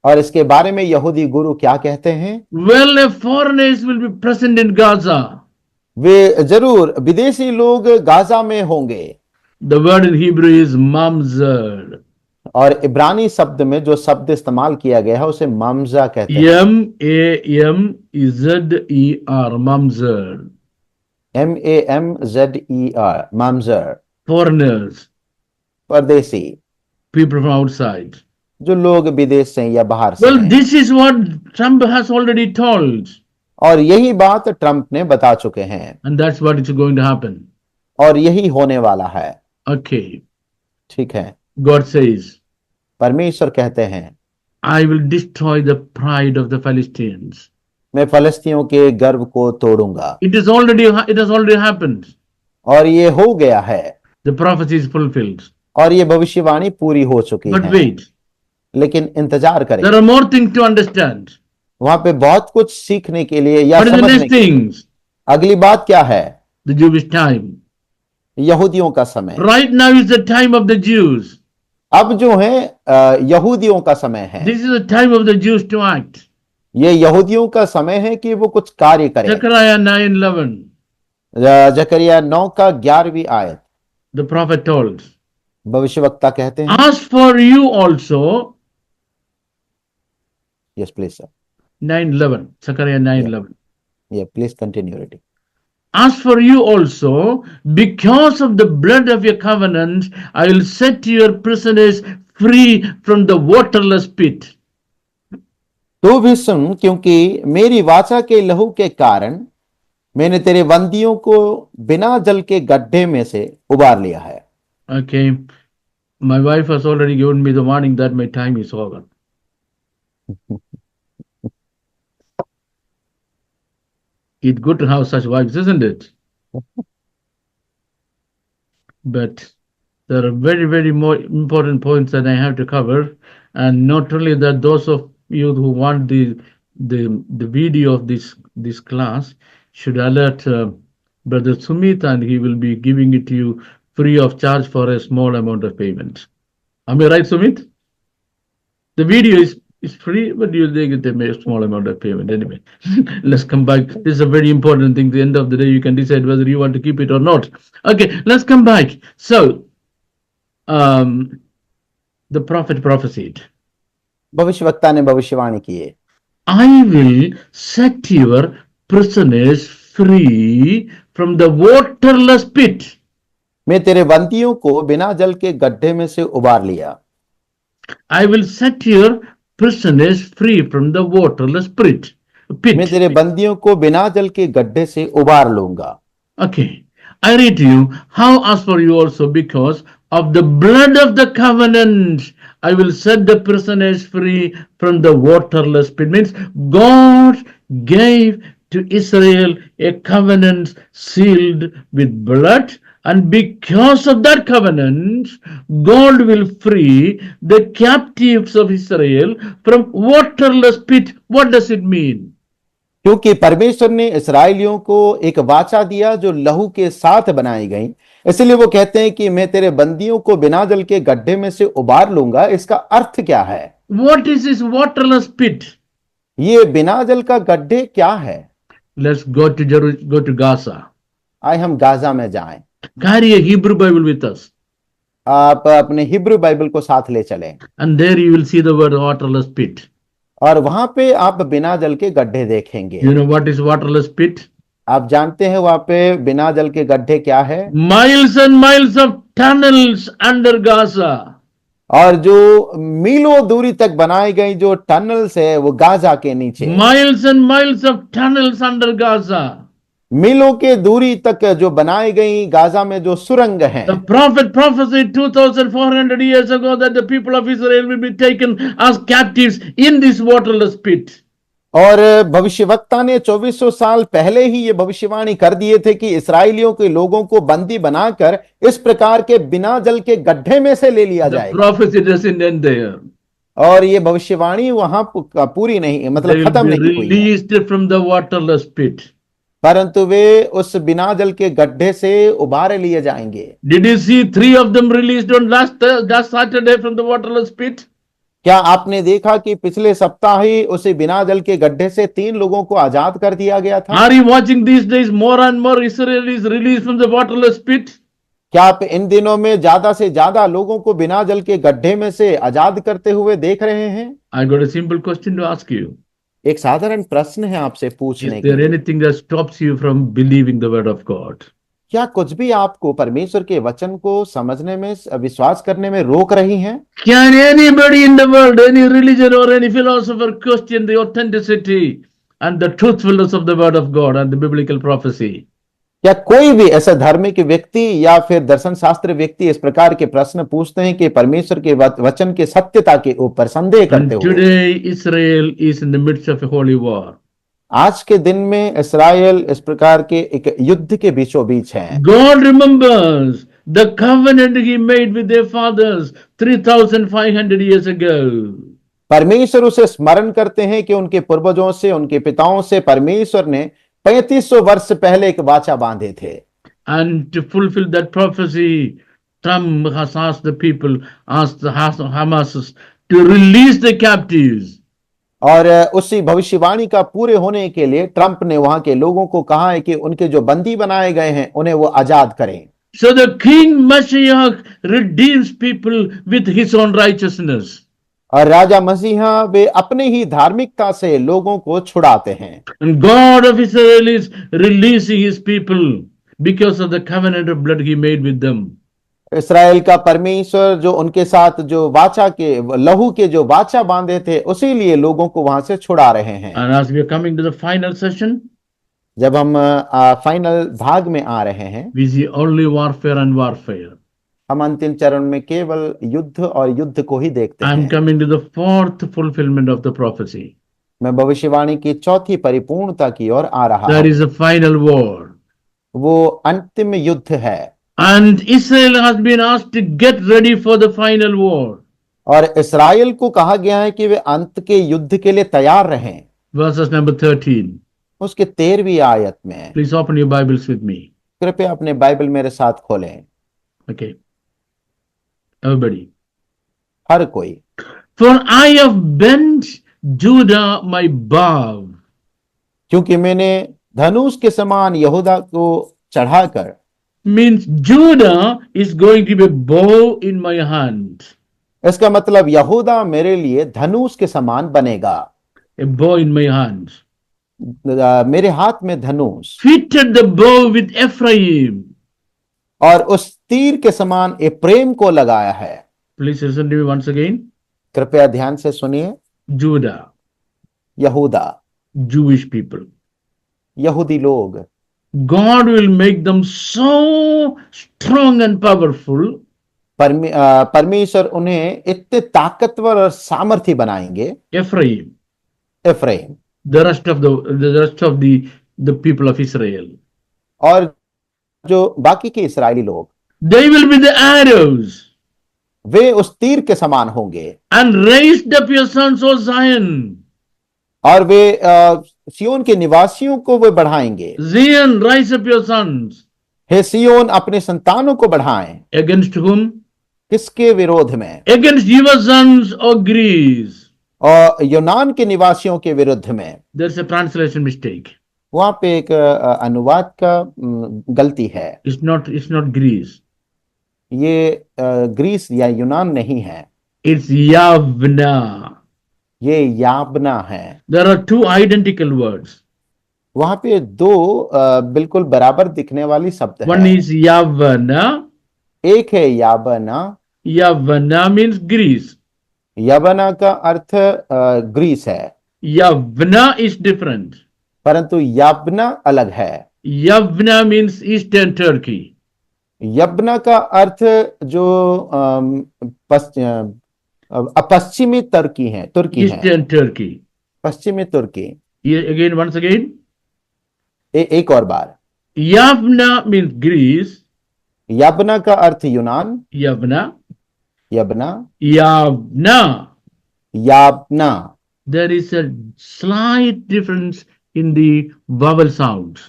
और इसके बारे में यहूदी गुरु क्या कहते हैं? Well, a foreigners will be present in Gaza. वे जरूर विदेशी लोग गाजा में होंगे। The word in Hebrew is mamzer. और इब्रानी शब्द में जो शब्द इस्तेमाल किया गया है उसे ममजा कहते हैं। M-A-M-Z-E-R, mamzer. MAMZER, ममजर। Foreigners, परदेसी, people from outside. जो लोग विदेश से या बाहर से Well, हैं। this is what Trump has already told. और यही बात ट्रंप ने बता चुके हैं। And that's what is going to happen. और यही होने वाला है। Okay. ठीक है। God says, परमेश्वर कहते हैं, I will destroy the pride of the Philistines. मैं फलस्तियों के गर्व को तोड़ूंगा। It has already happened. और ये हो गया है। The prophecy is fulfilled. और ये भविष्यवाणी पूरी हो चुकी But है। wait, लेकिन इंतजार करें। there are more things to understand. वहां पे बहुत कुछ सीखने के लिए या What is the समझने next के लिए। things? अगली बात क्या है? The Jewish time. यहूदियों का समय। Right now is the time of the Jews. अब जो है यहूदियों का समय है। This is the time of the Jews to act. ये यहूदियों का समय है कि वो कुछ कार्य करें। Zechariah 9:11. जकरिया 9 का 11वीं आयत The prophet told, भविष्यवक्ता कहते हैं। as for you also, yes please sir. 9:11, Zechariah 9:11. ये please continue reading. As for you also, because of the blood of your covenant, I will set your prisoners free from the waterless pit. तू भी सुन, क्योंकि मेरी वाचा के लहू के कारण मैंने तेरे बंदियों को बिना जल के गड्ढे में से उबार लिया है। Okay, my wife has already given me the warning that my time is over. It's good to have such wives, isn't it? But there are very more important points that I have to cover, and not only that, those of you who want the video of this class should alert Brother Sumit, and he will be giving it to you free of charge for a small amount of payment. Am I right, Sumit? The video is free, but you'll get a small amount of payment anyway. Let's come back. This is a very important thing. At the end of the day, you can decide whether you want to keep it or not. Okay, let's come back. So, the prophet prophesied, भविष्यवक्ता ने भविष्यवाणी की है, I will set your prisoners free from the waterless pit. मैं तेरे बंदियों को बिना जल के गड्ढे में से उबार लिया। I will set your prisoners free from the waterless pit. मैं तेरे बंदियों को बिना जल के गड्ढे से उबार लूंगा। Okay, I read to you, how as for you also, because of the blood of the covenant, I will set the prisoners free from the waterless pit. Means God gave to Israel a covenant sealed with blood, and because of that covenant, God will free the captives of Israel from waterless pit. What does it mean? क्योंकि परमेश्वर ने इस्राएलियों को एक वाचा दिया जो लहू के साथ बनाई गई, इसलिए वो कहते हैं कि मैं तेरे बंदियों को बिना जल के गड्ढे में से उबार लूंगा। इसका अर्थ क्या है? What is this waterless pit? ये बिना जल का गड्ढे क्या है? Let's go to Gaza. आए हम गाजा में जाएं। Carry a Hebrew Bible with us. आप अपने हिब्रू बाइबल को साथ ले चलें। And there you will see the word waterless pit. और वहां पे आप बिना जल के गड्ढे देखेंगे। You know what is waterless pit? आप जानते हैं वहां पे बिना जल के गड्ढे क्या है? Miles and miles of tunnels under Gaza. और जो मीलों दूरी तक बनाई गई जो टनल्स है वो गाजा के नीचे, Miles and miles of tunnels under Gaza. मीलों के दूरी तक जो बनाई गई गाजा में जो सुरंग हैं। The prophet prophesied 2400 years ago that the people of Israel will be taken as captives in this waterless pit. और भविष्यवक्ता ने 2400 साल पहले ही ये भविष्यवाणी कर दिए थे कि इसराइलियों के लोगों को बंदी बनाकर इस प्रकार के बिना जल के गड्ढे में से ले लिया The जाएगा। prophecy doesn't end there. और ये भविष्यवाणी वहां पूरी नहीं, They मतलब will खत्म be नहीं हुई है, released from the waterless pit. परंतु वे उस बिना जल के गड्ढे से उबारे लिए जाएंगे। Did you see 3 of them released on last Saturday from the waterless pit? क्या आपने देखा कि पिछले सप्ताह ही उसे बिना जल के गड्ढे से 3 लोगों को आजाद कर दिया गया था? Are you watching these days more and more Israelis released from the waterless pit? क्या आप इन दिनों में ज्यादा से ज्यादा लोगों को बिना जल के गड्ढे में से आजाद करते हुए देख रहे हैं? I got a simple question to ask you. एक साधारण प्रश्न है आपसे पूछने Is के there लिए, anything that stops you from believing the word of God? क्या कुछ भी आपको परमेश्वर के वचन को समझने में, विश्वास करने में रोक रही हैं? Can anybody in the world, any religion or any philosopher question the authenticity and the truthfulness of the word of God and the biblical prophecy? क्या कोई भी ऐसा धार्मिक व्यक्ति या फिर दर्शन शास्त्र व्यक्ति इस प्रकार के प्रश्न पूछते हैं कि परमेश्वर के वचन के सत्यता के ऊपर संदेह And करते हुए? today Israel is in the midst of a holy war. आज के दिन में इसराइल इस प्रकार के एक युद्ध के बीचों बीच है। God remembers the covenant he made with their fathers 3,500 years ago. परमेश्वर उसे स्मरण करते हैं कि उनके पूर्वजों से, उनके पिताओं से परमेश्वर ने 3500 वर्ष पहले एक वाचा बांधे थे। And to fulfill that prophecy, Trump has asked the people, asked the Hamas to release the captives. और उसी भविष्यवाणी का पूरे होने के लिए ट्रंप ने वहां के लोगों को कहा है कि उनके जो बंदी बनाए गए हैं उन्हें वो आजाद करें। So the King Messiah redeems people with his own righteousness. और राजा मसीहा वे अपने ही धार्मिकता से लोगों को छुड़ाते हैं। And God of Israel is releasing his people because of the covenant of blood he made with them. इस्राएल का परमेश्वर जो उनके साथ जो वाचा के लहू के जो वाचा बांधे थे उसी लिए लोगों को वहां से छुड़ा रहे हैं। And as we are coming to the final session, जब हम फाइनल भाग में आ रहे हैं, we see only warfare and warfare. हम अंतिम चरण में केवल युद्ध और युद्ध को ही देखते I'm हैं। coming to the 4th fulfillment of the prophecy. मैं भविष्यवाणी की चौथी परिपूर्णता की ओर आ रहा There हूं। is a final war. वो अंतिम युद्ध है And Israel has been asked to get ready for the final war. और इस्राएल को कहा गया है कि वे अंत के युद्ध के लिए तैयार रहें। Verses number 13. उसके 13वीं आयत में, Please open your Bibles with me. कृपया अपने बाइबल मेरे साथ खोलें। Okay. Everybody. हर कोई। For I have bent Judah my bow. क्योंकि मैंने धनुष के समान यहूदा को चढ़ाकर, Means Judah is going to be a bow in my hand. इसका मतलब यहूदा मेरे लिए धनुष के समान बनेगा। A bow in my hand. मेरे हाथ में धनुष, Fitted the bow with Ephraim. और उस तीर के समान एप्रेम को लगाया है। Please listen to me once again. कृपया ध्यान से सुनिए। Judah, यहूदा, Jewish people. यहूदी लोग, God will make them so strong and powerful परमेश्वर उन्हें इतने ताकतवर और सामर्थी बनाएंगे। Ephraim, Ephraim the rest of the people of Israel. और जो बाकी के इस्राएली लोग, They will be the arrows. वे उस तीर के समान होंगे। And raised up your sons, O Zion. और वे सियोन के निवासियों को वे बढ़ाएंगे। Zion, rise up your sons. हे सियोन, अपने संतानों को बढ़ाएं। Against whom? किसके विरोध में? Against your sons, O Greece. और यूनान के निवासियों के विरुद्ध में। There's a translation mistake. वहां पे एक अनुवाद का गलती है। It's not Greece. ये ग्रीस या यूनान नहीं है, It's Yavna. ये याबना है। There are 2 identical words. वहां पे 2 बिल्कुल बराबर दिखने वाली शब्द One है। is Yavna एक है याबना। Yavana means Greece. यवना का अर्थ ग्रीस है, Yavana is different. परंतु याबना अलग है। Yavana means Eastern Turkey. यबना का अर्थ जो पश्चिमी तुर्की है। Eastern Turkey. पश्चिमी तुर्की। Again, once again. एक और बार। Yavna means Greece. यबना का अर्थ यूनान। Yavna. यबना। Yavna. याबना। There is a slight difference in the vowel sounds.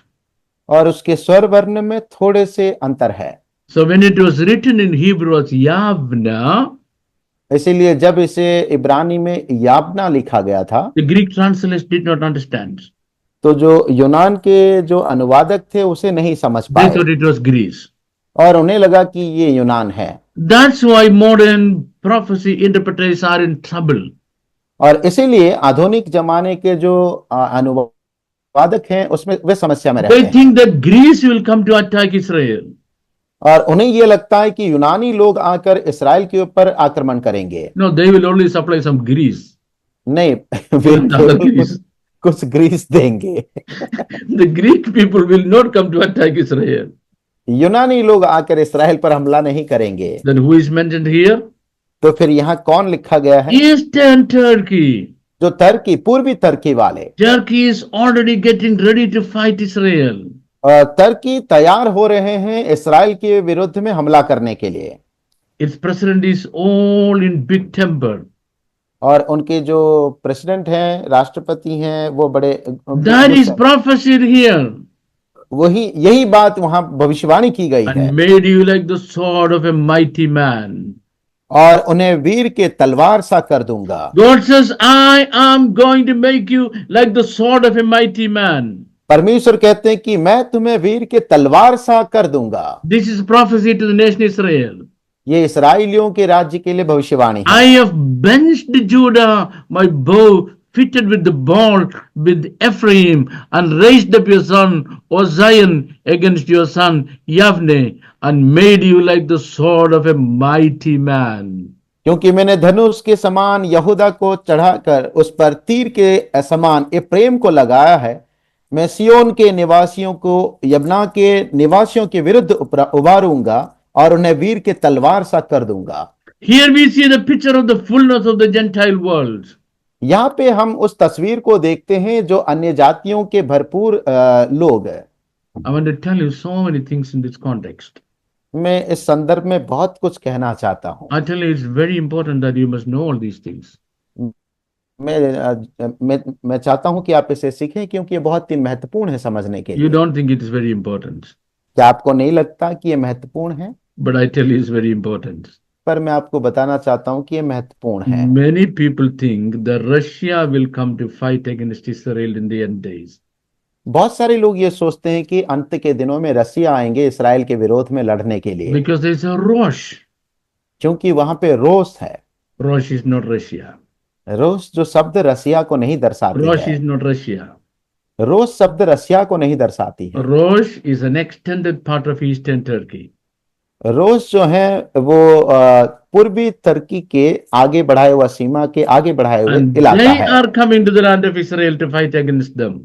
और उसके स्वर वर्ण में थोड़े से अंतर है। So when it was written in Hebrew as Yavna, इसीलिए जब इसे इब्रानी में याबना लिखा गया था, the Greek translators did not understand. तो जो यूनान के जो अनुवादक थे उसे नहीं समझ They पाए thought it was Greece. और उन्हें लगा कि ये यूनान है। That's why modern prophecy interpreters are in trouble. और इसीलिए आधुनिक जमाने के जो अनुवादक हैं उसमें वे समस्या में रहते They हैं। think that Greece will come to attack Israel. और उन्हें ये लगता है कि यूनानी लोग आकर इसराइल के ऊपर आक्रमण करेंगे। No, they will only supply some Greece. नहीं, वे Another केवल Greece. कुछ ग्रीस देंगे। The Greek people will not come to attack Israel. यूनानी लोग आकर इसराइल पर हमला नहीं करेंगे। Then who is mentioned here? तो फिर यहाँ कौन लिखा गया है? Eastern Turkey. जो तुर्की, पूर्वी तुर्की वाले। Turkey is already getting ready to fight Israel. तुर्की तैयार हो रहे हैं इसराइल के विरुद्ध में हमला करने के लिए। Its president is all in big temper. और उनके जो प्रेसिडेंट हैं, राष्ट्रपति हैं, वो बड़े That is prophesied here. वही यही बात वहां भविष्यवाणी की गई है। And made you like the sword of a mighty man. और उन्हें वीर के तलवार सा कर दूंगा। God says, I am going to make you like the sword of a mighty man. परमेश्वर कहते हैं कि मैं तुम्हें वीर के तलवार सा कर दूंगा। This is prophecy to the nation Israel. ये इसराइलियों के राज्य के लिए भविष्यवाणी है। I have benched Judah, my bow fitted with the ball with Ephraim, and raised up your son, O Zion, against your son, Yavne, and made you like the sword of a mighty man. क्योंकि मैंने धनुष के समान यहूदा को चढ़ाकर उस पर तीर के समान एप्रेम को लगाया है। मैं सियोन के निवासियों को यबना के निवासियों के विरुद्ध उभारूंगा और उन्हें वीर के तलवार सा कर दूंगा। Here we see the picture of the fullness of the Gentile world. यहाँ पे हम उस तस्वीर को देखते हैं जो अन्य जातियों के भरपूर लोग हैं। I want to tell you so many things in this context. मैं इस संदर्भ में बहुत कुछ कहना चाहता हूँ। I tell you, it's very important that you must know all these things. मैं चाहता हूं कि आप इसे सीखें क्योंकि ये बहुत ही महत्वपूर्ण है समझने के You लिए। don't think it is very important, क्या आपको नहीं लगता कि ये महत्वपूर्ण है? but I tell you, it's very important. पर मैं आपको बताना चाहता हूं कि ये महत्वपूर्ण है। Many people think that Russia will come to fight against Israel in the end days. बहुत सारे लोग ये सोचते हैं कि अंत के दिनों में रसिया आएंगे इसराइल के विरोध में लड़ने के लिए, Because there is a Rosh. क्योंकि वहां पे रोष है। Rosh is not Russia. रोष जो शब्द रसिया को नहीं दर्शाती Rosh है। is not Russia. रोष शब्द रसिया को नहीं दर्शाती है। Rosh is an extended part of Eastern Turkey. रोष जो है वो पूर्वी तुर्की के आगे बढ़ाए हुआ सीमा के आगे बढ़ाए हुए And इलाका they है। are coming to the land of Israel to fight against them.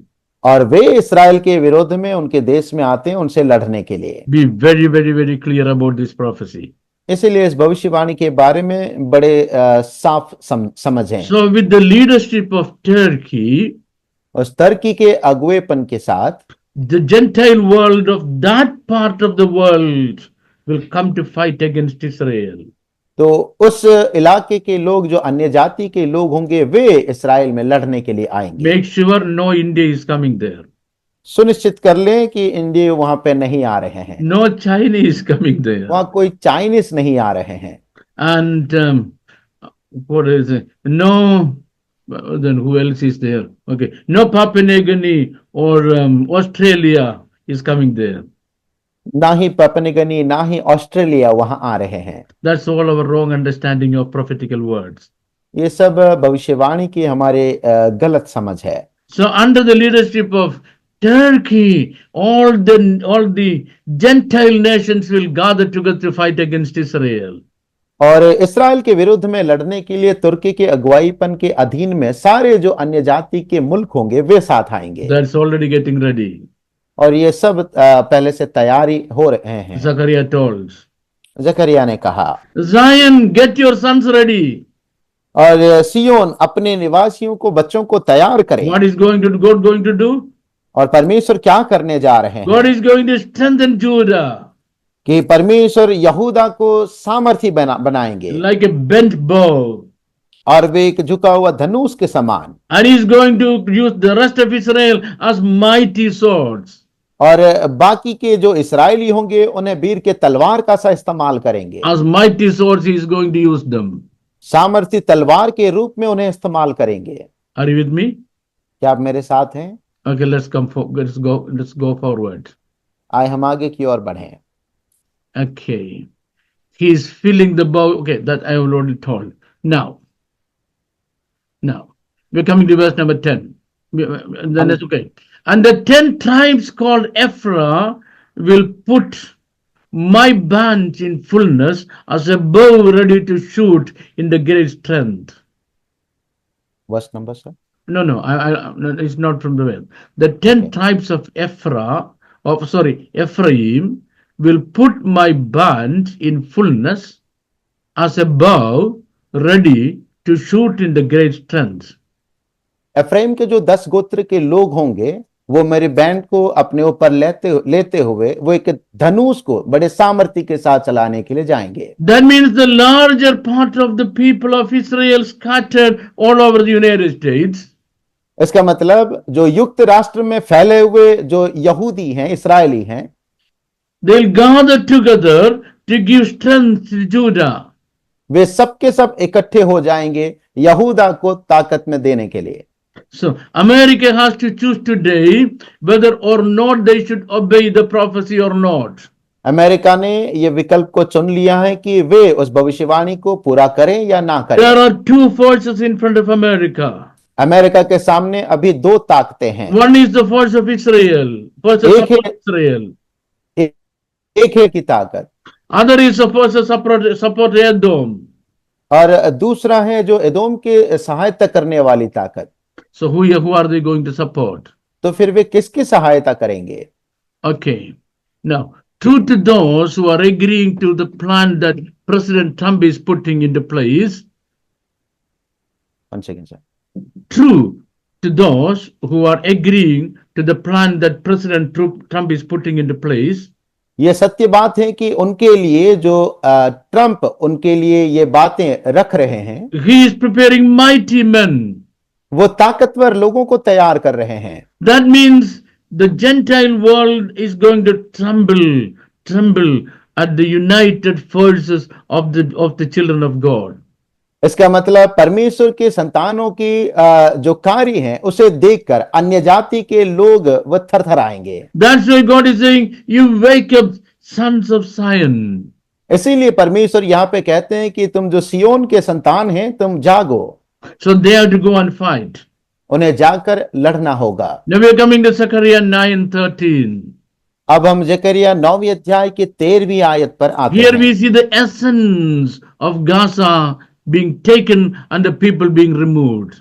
और वे इसराइल के विरोध में उनके देश में आते हैं उनसे लड़ने के लिए। Be very, very, very clear about this prophecy. इसीलिए इस भविष्यवाणी के बारे में बड़े साफ समझें। So with the leadership of Turkey, उस तुर्की के अगुवेपन के साथ the Gentile world of that part of the world will come to fight against Israel. तो उस इलाके के लोग जो अन्य जाति के लोग होंगे वे इसराइल में लड़ने के लिए आएंगे। Make sure no India is coming there. सुनिश्चित कर लें कि इंडिया वहां पे नहीं आ रहे हैं। No Chinese coming there. वहां कोई चाइनीज नहीं आ रहे हैं। And what is it? No, then who else is there? Okay, no Papua New Guinea or Australia is coming there. ना ही पपनिगनी ना ही ऑस्ट्रेलिया वहां आ रहे हैं। That's all our wrong understanding of prophetical words. ये सब भविष्यवाणी की हमारे गलत समझ है। So under the leadership of Turkey, all the Gentile nations will gather together to fight against Israel. और इस्राएल के विरुद्ध में लड़ने के लिए तुर्की के अगुवाईपन के अधीन में सारे जो अन्य जाति के मुल्क होंगे वे साथ आएंगे। That's already getting ready. और ये सब पहले से तैयारी हो रहे हैं। Zechariah told. जकरिया ने कहा, Zion, get your sons ready. और सियोन अपने निवासियों को, बच्चों को तैयार करें। What is God going to do? और परमेश्वर क्या करने जा रहे God हैं? is going to strengthen Judah कि परमेश्वर यहूदा को सामर्थी बनाएंगे like a bent bow, और वे एक झुका हुआ धनुष के समान, and He is going to use the rest of Israel as mighty swords. और बाकी के जो इस्राएली होंगे उन्हें वीर के तलवार का सा इस्तेमाल करेंगे। As mighty swords, He is going to use them. सामर्थी तलवार के रूप में उन्हें इस्तेमाल करेंगे। Are you with me? क्या आप मेरे साथ हैं? Okay, let's go forward. आए हम आगे की ओर बढ़ें। Okay. He is filling the bow. Okay, that I have already told. Now, we're coming to verse number 10. And then that's okay. And the 10 tribes called Ephraim will put my band in fullness as a bow ready to shoot in the great strength. Verse number sir? No, no, it's not from the well. The 10 tribes of Ephraim will put my band in fullness as a bow ready to shoot in the great strength. Ephraim के जो 10 गोत्र के लोग होंगे वो मेरे band को अपने ऊपर लेते हुए वो एक धनुष को बड़े सामर्थ्य के साथ चलाने के लिए जाएंगे। That means the larger part of the people of Israel scattered all over the United States. इसका मतलब जो युक्त राष्ट्र में फैले हुए जो यहूदी हैं, इस्राएली हैं, they'll gather together to give strength to Judah. वे सबके सब इकट्ठे हो जाएंगे यहूदा को ताकत में देने के लिए। So America has to choose today whether or not they should obey the prophecy or not. America ने ये विकल्प को चुन लिया है कि वे उस भविष्यवाणी को पूरा करें या ना करें। There are two forces in front of America. America के सामने अभी दो ताकतें हैं। One is the force of Israel, Israel. एक है की ताकत, Other is the force of support Edom. और दूसरा है जो एदोम के सहायता करने वाली ताकत। So who are they going to support? तो फिर वे किसकी सहायता करेंगे? Okay. Now, true to those who are agreeing to the plan that President Trump is putting into place. One second, sir. True to those who are agreeing to the plan that President Trump is putting into place. ये सत्य बात है कि उनके लिए जो Trump उनके लिए ये बातें रख रहे हैं, He is preparing mighty men. वो ताकतवर लोगों को तैयार कर रहे हैं। That means the Gentile world is going to tremble at the united forces of the children of God. इसका मतलब परमेश्वर के संतानों की जो कार्य है उसे देखकर अन्य जाति के लोग वह थरथराएंगे। That's why God is saying, you wake up, sons of Zion. इसीलिए परमेश्वर यहाँ पे कहते हैं कि तुम जो सियोन के संतान हैं तुम जागो। So they have to go and fight. उन्हें जाकर लड़ना होगा। Now we are coming to Zechariah 9:13. अब हम जकरिया 9वीं अध्याय की 13वीं आयत पर आते हैं। Here we see the essence of Gaza being taken and the people being removed.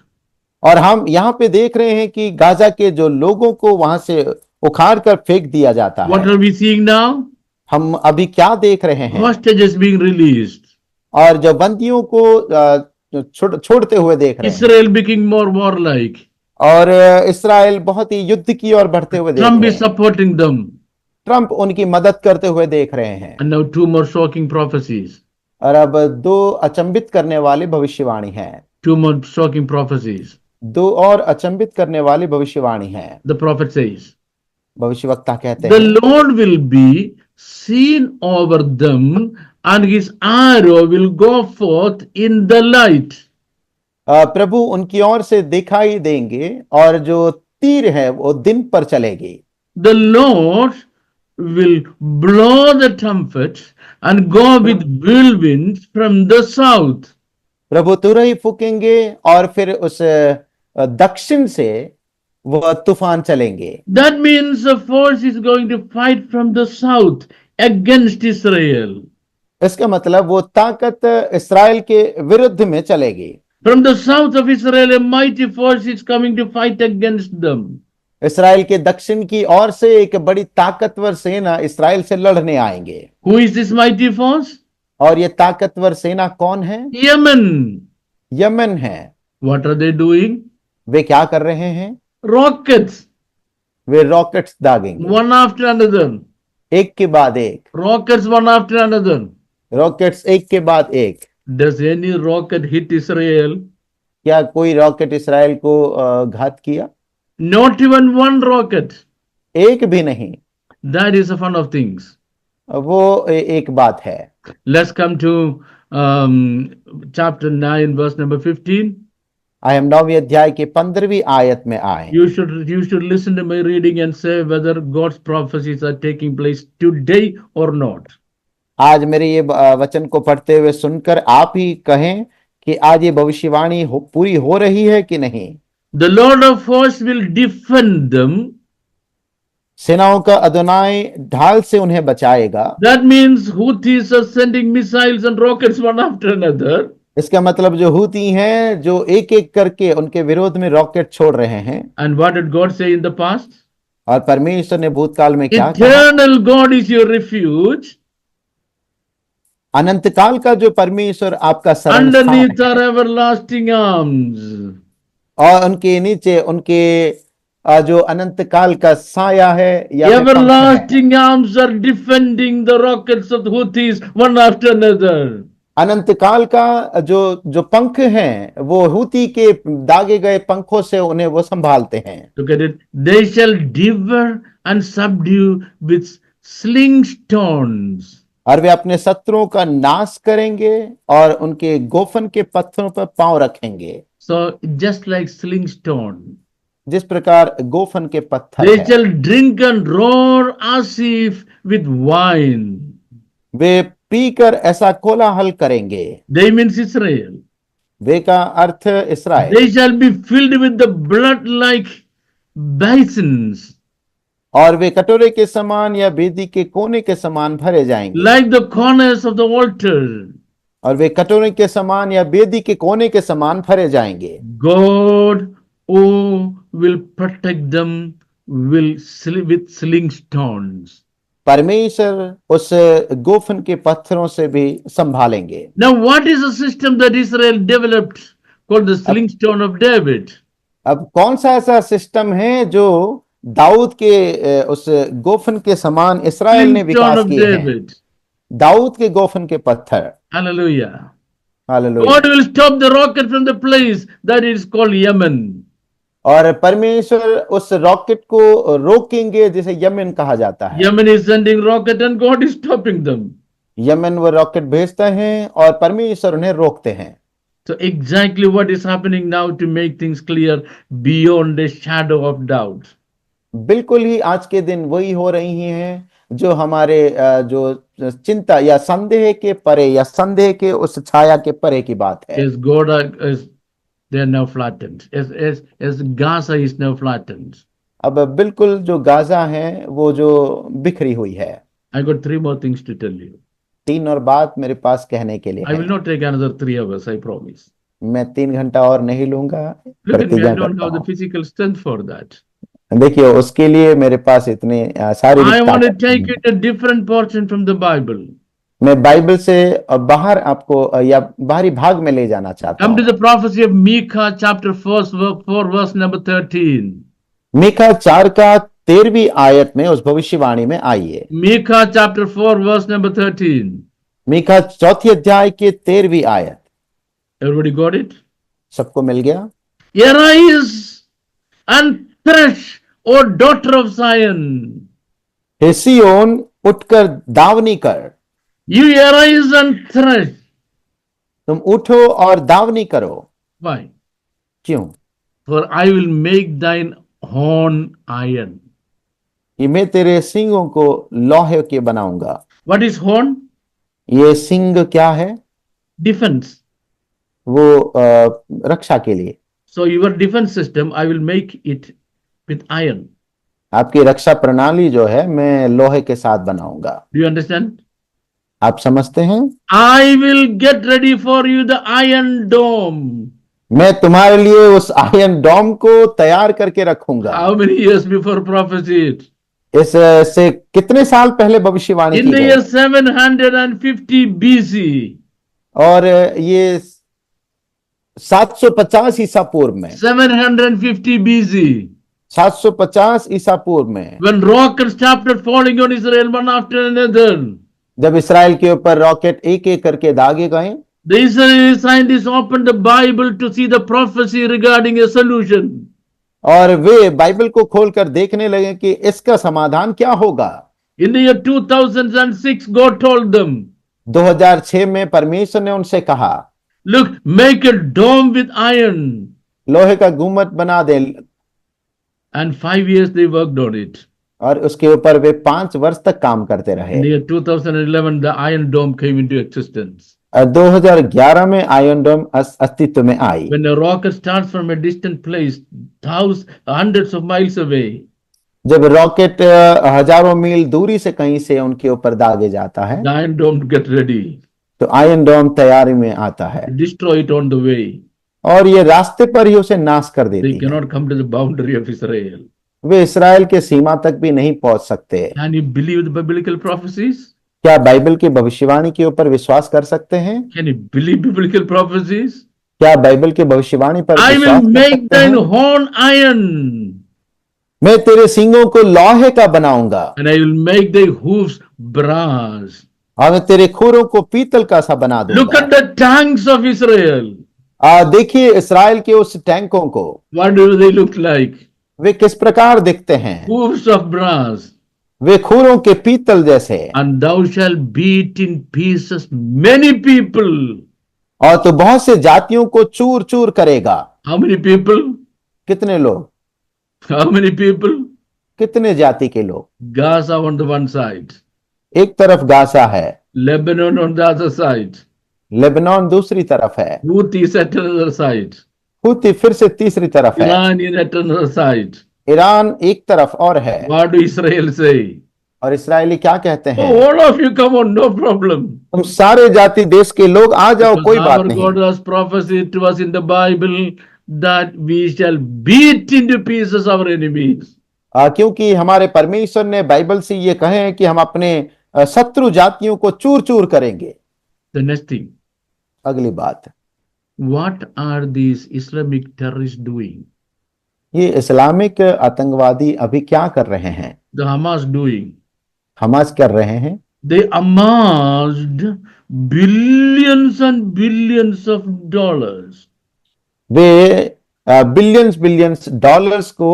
और हम यहाँ पे देख रहे हैं कि गाजा के जो लोगों को वहां से उखाड़ कर फेंक दिया जाता है। What are we seeing now? हम अभी क्या देख रहे हैं? Hostages being released. और जो बंदियों को छोड़ते हुए देख रहे हैं। Israel becoming more warlike. और इस्राएल बहुत ही युद्ध की ओर बढ़ते हुए देख Trump रहे is हैं। supporting them. ट्रंप उनकी मदद करते हुए देख रहे हैं। And now two more shocking prophecies. और अब दो अचंभित करने वाली भविष्यवाणी है। Two more shocking prophecies. दो और अचंभित करने वाली भविष्यवाणी है। The prophet says, भविष्यवक्ता कहते the हैं, Lord will be seen over them and his arrow will go forth in the light. प्रभु उनकी ओर से दिखाई देंगे और जो तीर है वो दिन पर चलेगी। The Lord will blow the trumpet and go with whirlwinds from the south. प्रभु तुरही फूकेंगे और फिर उस दक्षिण से वह तूफान चलेंगे। That means a force is going to fight from the south against Israel. इसका मतलब वो ताकत इस्राएल के विरुद्ध में चलेगी। From the south of Israel, a mighty force is coming to fight against them. इस्राएल के दक्षिण की ओर से एक बड़ी ताकतवर सेना इस्राएल से लड़ने आएंगे। Who is this mighty force? और ये ताकतवर सेना कौन है? Yemen. यमन है। What are they doing? वे क्या कर रहे हैं? Rockets, वे रॉकेट्स दागेंगे, one after another. एक के बाद एक। Rockets, one after another. Rockets एक के बाद एक। Does any rocket hit Israel? क्या कोई रॉकेट इस्राएल को घात किया? Not even one rocket. एक भी नहीं। That is a fun of things. वो एक बात है। Let's come to chapter 9, verse number 15. आए हम 9वीं अध्याय के 15वीं आयत में आए। You should listen to my reading and say whether God's prophecies are taking place today or not. आज मेरे ये वचन को पढ़ते हुए सुनकर आप ही कहें कि आज ये भविष्यवाणी पूरी हो रही है कि नहीं। The Lord of hosts will defend them. सेनाओं का अदोनाई ढाल से उन्हें बचाएगा। That means Houthis are sending missiles and rockets one after another. इसका मतलब जो हूती हैं जो एक एक करके उनके विरोध में रॉकेट छोड़ रहे हैं। And what did God say in the past? और परमेश्वर ने भूतकाल में क्या कहा? Eternal God is your refuge. अनंत काल का जो परमेश्वर आपका शरण स्थान Underneath है, are everlasting arms. और उनके नीचे उनके जो अनंत काल का साया है या फिर पंख है। Everlasting arms are defending the rockets of the Houthis one after another. अनंत काल का जो पंख हैं वो हूती के दागे गए पंखों से उन्हें वो संभालते हैं। Look at it. They shall devour and subdue with sling stones. और वे अपने शत्रुओं का नाश करेंगे और उनके गोफन के पत्थरों पर पांव रखेंगे। So just like sling stone. जिस प्रकार गोफन के पत्थर They है। shall drink and roar as if with wine. वे पीकर ऐसा कोलाहल करेंगे। They means Israel. वे का अर्थ इस्राएल। They shall be filled with the blood like basins, और वे कटोरे के समान या बेदी के कोने के समान भरे जाएंगे। like the corners of the altar. और वे कटोरे के समान या बेदी के कोने के समान भरे जाएंगे। God, will protect them with sling stones. परमेश्वर उस गोफन के पत्थरों से भी संभालेंगे। Now, what is the system that Israel developed called the sling stone of David? अब कौन सा ऐसा सिस्टम है जो दाऊद के उस गोफन के समान इस्राएल Sling ने stone विकास of किए हैं? David. दाऊद के गोफन के पत्थर। Hallelujah. Hallelujah. God will stop the rocket from the place that is called Yemen. और परमेश्वर उस रॉकेट को रोकेंगे जिसे यमन कहा जाता है। Yemen is sending rocket and God is stopping them. Yemen वो रॉकेट भेजते हैं और परमेश्वर उन्हें रोकते हैं। So exactly what is happening now to make things clear beyond a shadow of doubt. बिल्कुल ही आज के दिन वही हो रही हैं जो हमारे जो चिंता या संदेह के परे या संदेह के उस छाया के परे की बात है। As God is they are now flattened. As Gaza is now flattened. अब बिल्कुल जो गाजा है वो जो बिखरी हुई है। I got 3 more things to tell you. 3 और बात मेरे पास कहने के लिए I will है। not take another 3 hours, I promise. मैं 3 घंटा और नहीं लूंगा, Look at me, I प्रतिज्ञा don't करता have the हूं। physical strength for that. देखिए उसके लिए मेरे पास इतनी I शारीरिक want to ताकत take नहीं। you to a different portion from the Bible. मैं बाइबल से बाहर आपको या बाहरी भाग में ले जाना चाहता Come to हूँ। the prophecy of Micah chapter 4 verse number 13. Mika 4 का 13वीं आयत में उस भविष्यवाणी में आइए। Micah chapter 4 verse number 13. Mika 4 अध्याय की 13वीं आयत। Everybody got it? सबको मिल गया? Arise and thresh, O daughter of Zion. हे सिय्योन उठकर दावनी कर। You arise and thresh. तुम उठो और दावनी करो। Why? क्यों? For I will make thine horn iron. ये मैं तेरे सिंगों को लोहे के बनाऊंगा। What is horn? ये सिंग क्या है? Defense. वो रक्षा के लिए। So your defense system, I will make it with iron. आपकी रक्षा प्रणाली जो है मैं लोहे के साथ बनाऊंगा। Do you understand? आप समझते हैं? I will get ready for you the iron dome. मैं तुम्हारे लिए उस आयरन डोम को तैयार करके रखूंगा। How many years before prophesied? इस से कितने साल पहले भविष्यवाणी In की the गई? year 750 BC. और ये 750 ईसा पूर्व में, 750 BC. 750 ईसा पूर्व में, When rockets started falling on Israel one after another, जब इसराइल के ऊपर रॉकेट एक एक करके दागे गए, the Israeli scientists opened the Bible to see the prophecy regarding a solution. और वे बाइबल को खोलकर देखने लगे कि इसका समाधान क्या होगा। In the year 2006, God told them, 2006 में परमेश्वर ने उनसे कहा, look, make a dome with iron. लोहे का गुम्बद बना दे। And 5 years they worked on it. और उसके ऊपर वे 5 वर्ष तक काम करते रहे। In the year 2011, the iron dome came into existence. 2011 में आयरन डोम अस्तित्व में आई। When a rocket starts from a distant place, hundreds of miles away, जब रॉकेट हजारों मील दूरी से कहीं से उनके ऊपर दागे जाता है, the iron dome get ready. तो आयरन डोम तैयारी में आता है Destroy it on the way. और ये रास्ते पर ही उसे नाश कर They देती है। cannot come to the boundary of Israel. Way Israel के सीमा तक भी नहीं पहुंच सकते। Can you believe the biblical prophecies? क्या बाइबल की भविष्यवाणी के ऊपर विश्वास कर सकते हैं? Can you believe biblical prophecies? क्या बाइबल की भविष्यवाणी पर I विश्वास will कर make सकते thine हैं? horn iron, मैं तेरे सींगों को लोहे का बनाऊंगा and I will make thy hoofs brass. और मैं तेरे खुरों को पीतल का सा बना Look दूंगा। at the tanks of Israel. देखिए इसराइल के उस टैंकों को, What do they look like? वे किस प्रकार दिखते हैं? Hoofs of brass. वे खुरों के पीतल जैसे। And thou shalt beat in pieces many people. और तो बहुत से जातियों को चूर चूर करेगा। How many people? कितने लोग? How many people? कितने जाति के लोग? Gaza on the one side, एक तरफ गाजा है, Lebanon on the other side, Lebanon दूसरी तरफ है, Houthis at another side, Houthi फिर से तीसरी तरफ है, Iranian at another side. Iran एक तरफ और है। What do Israel say? और इसराइली क्या कहते Oh, हैं? all of you come on, no problem. तुम सारे जाति देश के लोग आ जाओ, Because कोई बात our नहीं। God has prophesied to us in the Bible that we shall beat into pieces our enemies. क्योंकि हमारे परमेश्वर ने बाइबल से ये कहे हैं कि हम अपने शत्रु जातियों को चूर चूर करेंगे। The next thing, अगली बात, what are these Islamic terrorists doing? ये इस्लामिक आतंकवादी अभी क्या कर रहे हैं? The Hamas doing? हमास कर रहे हैं। They amassed billions and billions of dollars. Way billions billions dollars को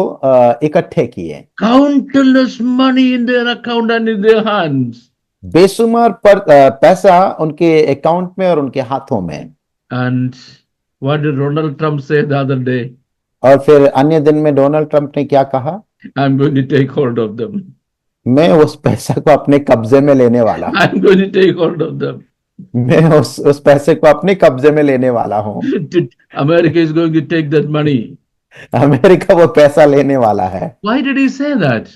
इकट्ठे किए। Countless money in their account and in their hands. बेशुमार पर पैसा उनके अकाउंट में और उनके हाथों में। And what did Donald Trump say the other day? और फिर अन्य दिन में डोनाल्ड ट्रंप ने क्या कहा? I'm going to take hold of them. मैं उस पैसा को अपने कब्जे में लेने वाला हूं। I'm going to take hold of them. मैं उस पैसे को अपने कब्जे में लेने वाला हूं। America is going to take that money. America वो पैसा लेने वाला है। Why did he say that?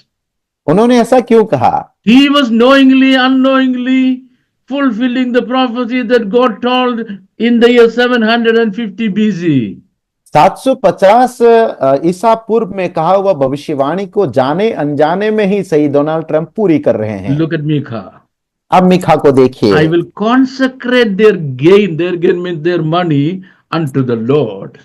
उन्होंने ऐसा क्यों कहा? He was knowingly, unknowingly fulfilling the prophecy that God told in the year 750 BC. 750 ईसा पूर्व में कहा हुआ भविष्यवाणी को जाने अनजाने में ही सही डोनाल्ड ट्रंप पूरी कर रहे हैं। Look at Micah. अब मिखा को देखिए। I will consecrate their gain means their money unto the Lord.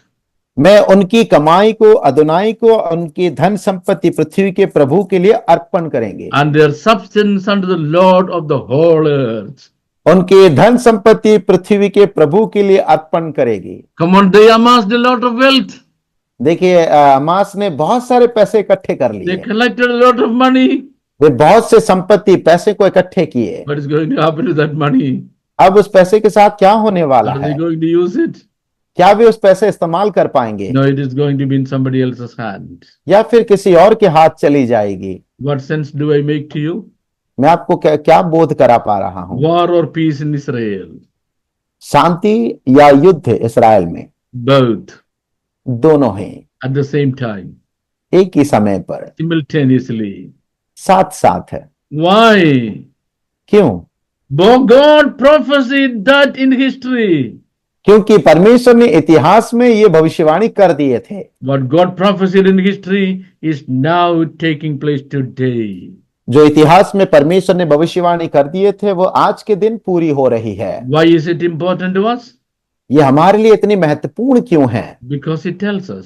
मैं उनकी कमाई को, अदुनाई को, उनकी धन संपत्ति पृथ्वी के प्रभु के लिए अर्पण करेंगे। And their substance unto the Lord of the whole earth. उनकी धन संपत्ति पृथ्वी के प्रभु के लिए अर्पण करेगी। Come on, they amassed a lot of wealth. देखिए हमास ने बहुत सारे पैसे इकट्ठे कर They लिए। collected a lot of money. वे बहुत से संपत्ति पैसे को इकट्ठे किए। What is going to happen to that money? अब उस पैसे के साथ क्या होने वाला Are they है? going to use it? क्या वे उस पैसे इस्तेमाल कर पाएंगे? No, it is going to be in somebody else's hand. या फिर किसी और के हाथ चली जाएगी? What sense do I make to you? मैं आपको क्या बोध करा पा रहा हूं? War or peace in Israel? शांति या युद्ध इसराइल में? Both दोनों हैं। at the same time. एक ही समय पर, simultaneously. साथ साथ है। Why? क्यों? God prophesied that in history. क्योंकि परमेश्वर ने इतिहास में ये भविष्यवाणी कर दिए थे। What God prophesied in history is now taking place today. जो इतिहास में परमेश्वर ने भविष्यवाणी कर दिए थे वो आज के दिन पूरी हो रही है। Why is it important to us? ये हमारे लिए इतनी महत्वपूर्ण क्यों है? Because it tells us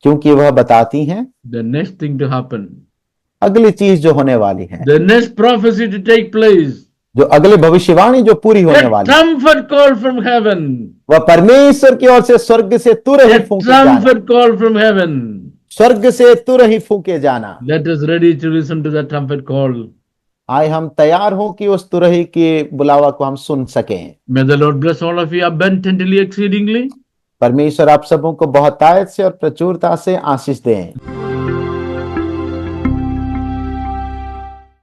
क्योंकि वह बताती हैं the next thing to happen, अगली चीज जो होने वाली है, the next prophecy to take place, जो अगली भविष्यवाणी जो पूरी होने a वाली है, trumpet call from heaven, वह परमेश्वर की ओर से स्वर्ग से तुरही a फूंके जाना, trumpet call from heaven. स्वर्ग से तुरही फूंके जाना। Let us ready to listen to that trumpet call. आए हम तैयार हो कि उस तुरही के बुलावा को हम सुन सकें। May the Lord bless all of you abundantly, exceedingly. परमेश्वर आप सबों को बहुतायत से और प्रचुरता से आशीष दें।